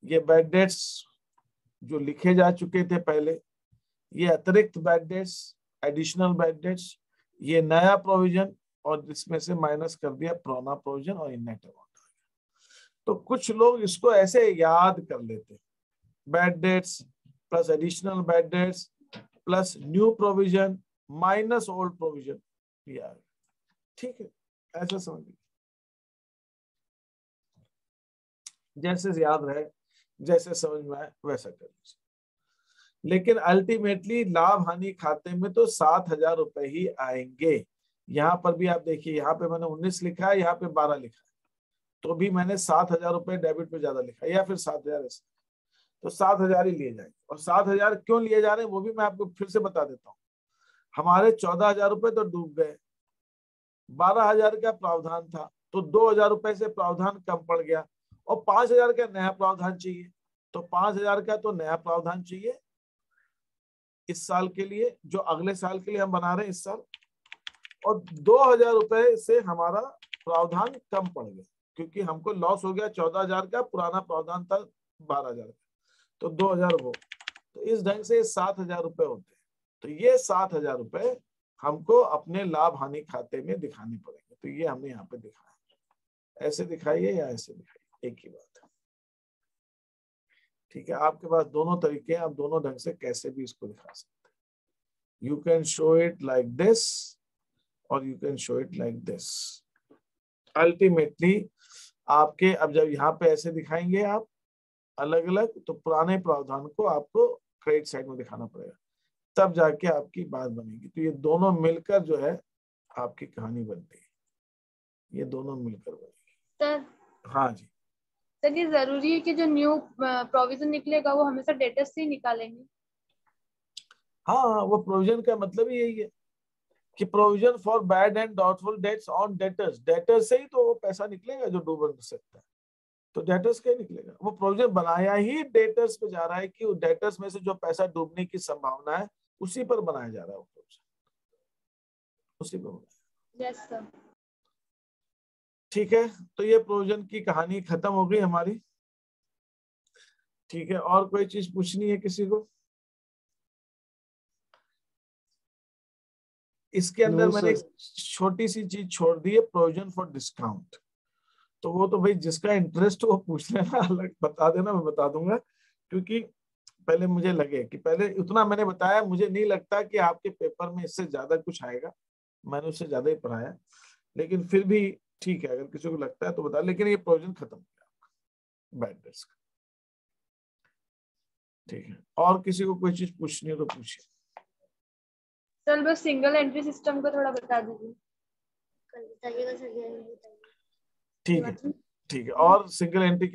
ये बैड डेट्स जो लिखे जा चुके थे पहले, ये अतिरिक्त bad debts, additional bad debts, ये नया प्रोविजन, और इसमें से माइनस कर दिया पुराना प्रोविजन, और ये नेट अमाउंट आ गया। तो कुछ लोग इसको ऐसे याद कर लेते हैं, bad debts plus additional bad debts plus new provision minus old provision, ये आ गया। ठीक है, ऐसा समझिए, जैसे याद रहे, जैसे समझ में आए वैसा कर लीजिए। लेकिन अल्टीमेटली लाभ हानि खाते में तो 7,000 रुपए ही आएंगे। यहाँ पर भी आप देखिए, यहाँ पे मैंने 19 लिखा है, यहाँ पे 12 लिखा है, तो भी मैंने 7,000 रुपए डेबिट पे ज्यादा लिखा है, या फिर 7,000 ऐसा, तो 7,000 ही लिए जाएंगे। और 7,000 क्यों लिए जा रहे हैं वो भी मैं आपको फिर से बता देता हूँ। हमारे 14,000 रुपए तो डूब गए, 12,000 का प्रावधान था, तो 2,000 रुपए से प्रावधान कम पड़ गया, और 5,000 का नया प्रावधान चाहिए, तो 5,000 का तो नया प्रावधान चाहिए इस साल के लिए, जो अगले साल के लिए हम बना रहे हैं इस साल, और 2,000 रुपए से हमारा प्रावधान कम पड़ गया, क्योंकि हमको लॉस हो गया 14,000 का, पुराना प्रावधान था 12,000 का, तो 2,000 वो, तो इस ढंग से 7,000 रुपए होते हैं। तो ये 7,000 रुपए हमको अपने लाभ हानि खाते में दिखाने पड़ेंगे। तो ये हमने यहाँ पे दिखाया, ऐसे दिखाइए या ऐसे दिखाइए, एक ही बात है। ठीक है, आपके पास दोनों तरीके हैं, आप दोनों ढंग से कैसे भी इसको दिखा सकते हैं। You can show it like this और you can show it like this. Ultimately आपके, अब जब यहाँ पे ऐसे दिखाएंगे आप अलग अलग, तो पुराने प्रावधान को आपको क्रेडिट साइड में दिखाना पड़ेगा, तब जाके आपकी बात बनेगी। तो ये दोनों मिलकर जो है आपकी कहानी बनती है, ये दोनों मिलकर बनेगी। सर, हाँ जी। सर ये जरूरी है कि जो न्यू प्रोविजन निकलेगा वो हमेशा डेटर्स से ही निकालेंगे? हाँ, वो प्रोविजन का मतलब ही यही है कि provision for bad and doubtful debts on debtors. Debtors से ही तो वो पैसा निकलेगा जो डू बन सकता है, तो डेटर्स का ही निकलेगा। वो प्रोविजन बनाया ही डेटर्स पे जा रहा है कि वो डेटर्स में से जो पैसा डूबने की संभावना है उसी पर बनाया जा रहा है वो प्रोविजन, उसी पर बनाया। Yes sir. ठीक है, तो ये प्रोविजन की कहानी खत्म हो गई हमारी। ठीक है, और कोई चीज पूछनी है किसी को? इसके अंदर मैंने एक छोटी सी चीज छोड़ दी है, प्रोविजन फॉर डिस्काउंट। तो वो तो भाई जिसका इंटरेस्ट वो पूछ लेना, अलग बता देना, मैं बता दूंगा। क्योंकि पहले मुझे लगे कि पहले उतना मैंने बताया, मुझे नहीं लगता कि आपके पेपर में इससे ज्यादा कुछ आएगा, मैंने उससे ज्यादा ही पढ़ाया। लेकिन फिर भी ठीक है, अगर किसी को लगता है तो बता। लेकिन ये प्रोविजन खत्म हो गया आपका बैड डेट्स का। ठीक है, और किसी को कोई चीज पूछनी हो तो पूछिए। सर बस सिंगल एंट्री सिस्टम को थोड़ा बता दीजिए। ठीक है, ठीक है। और सिंगल एंट्री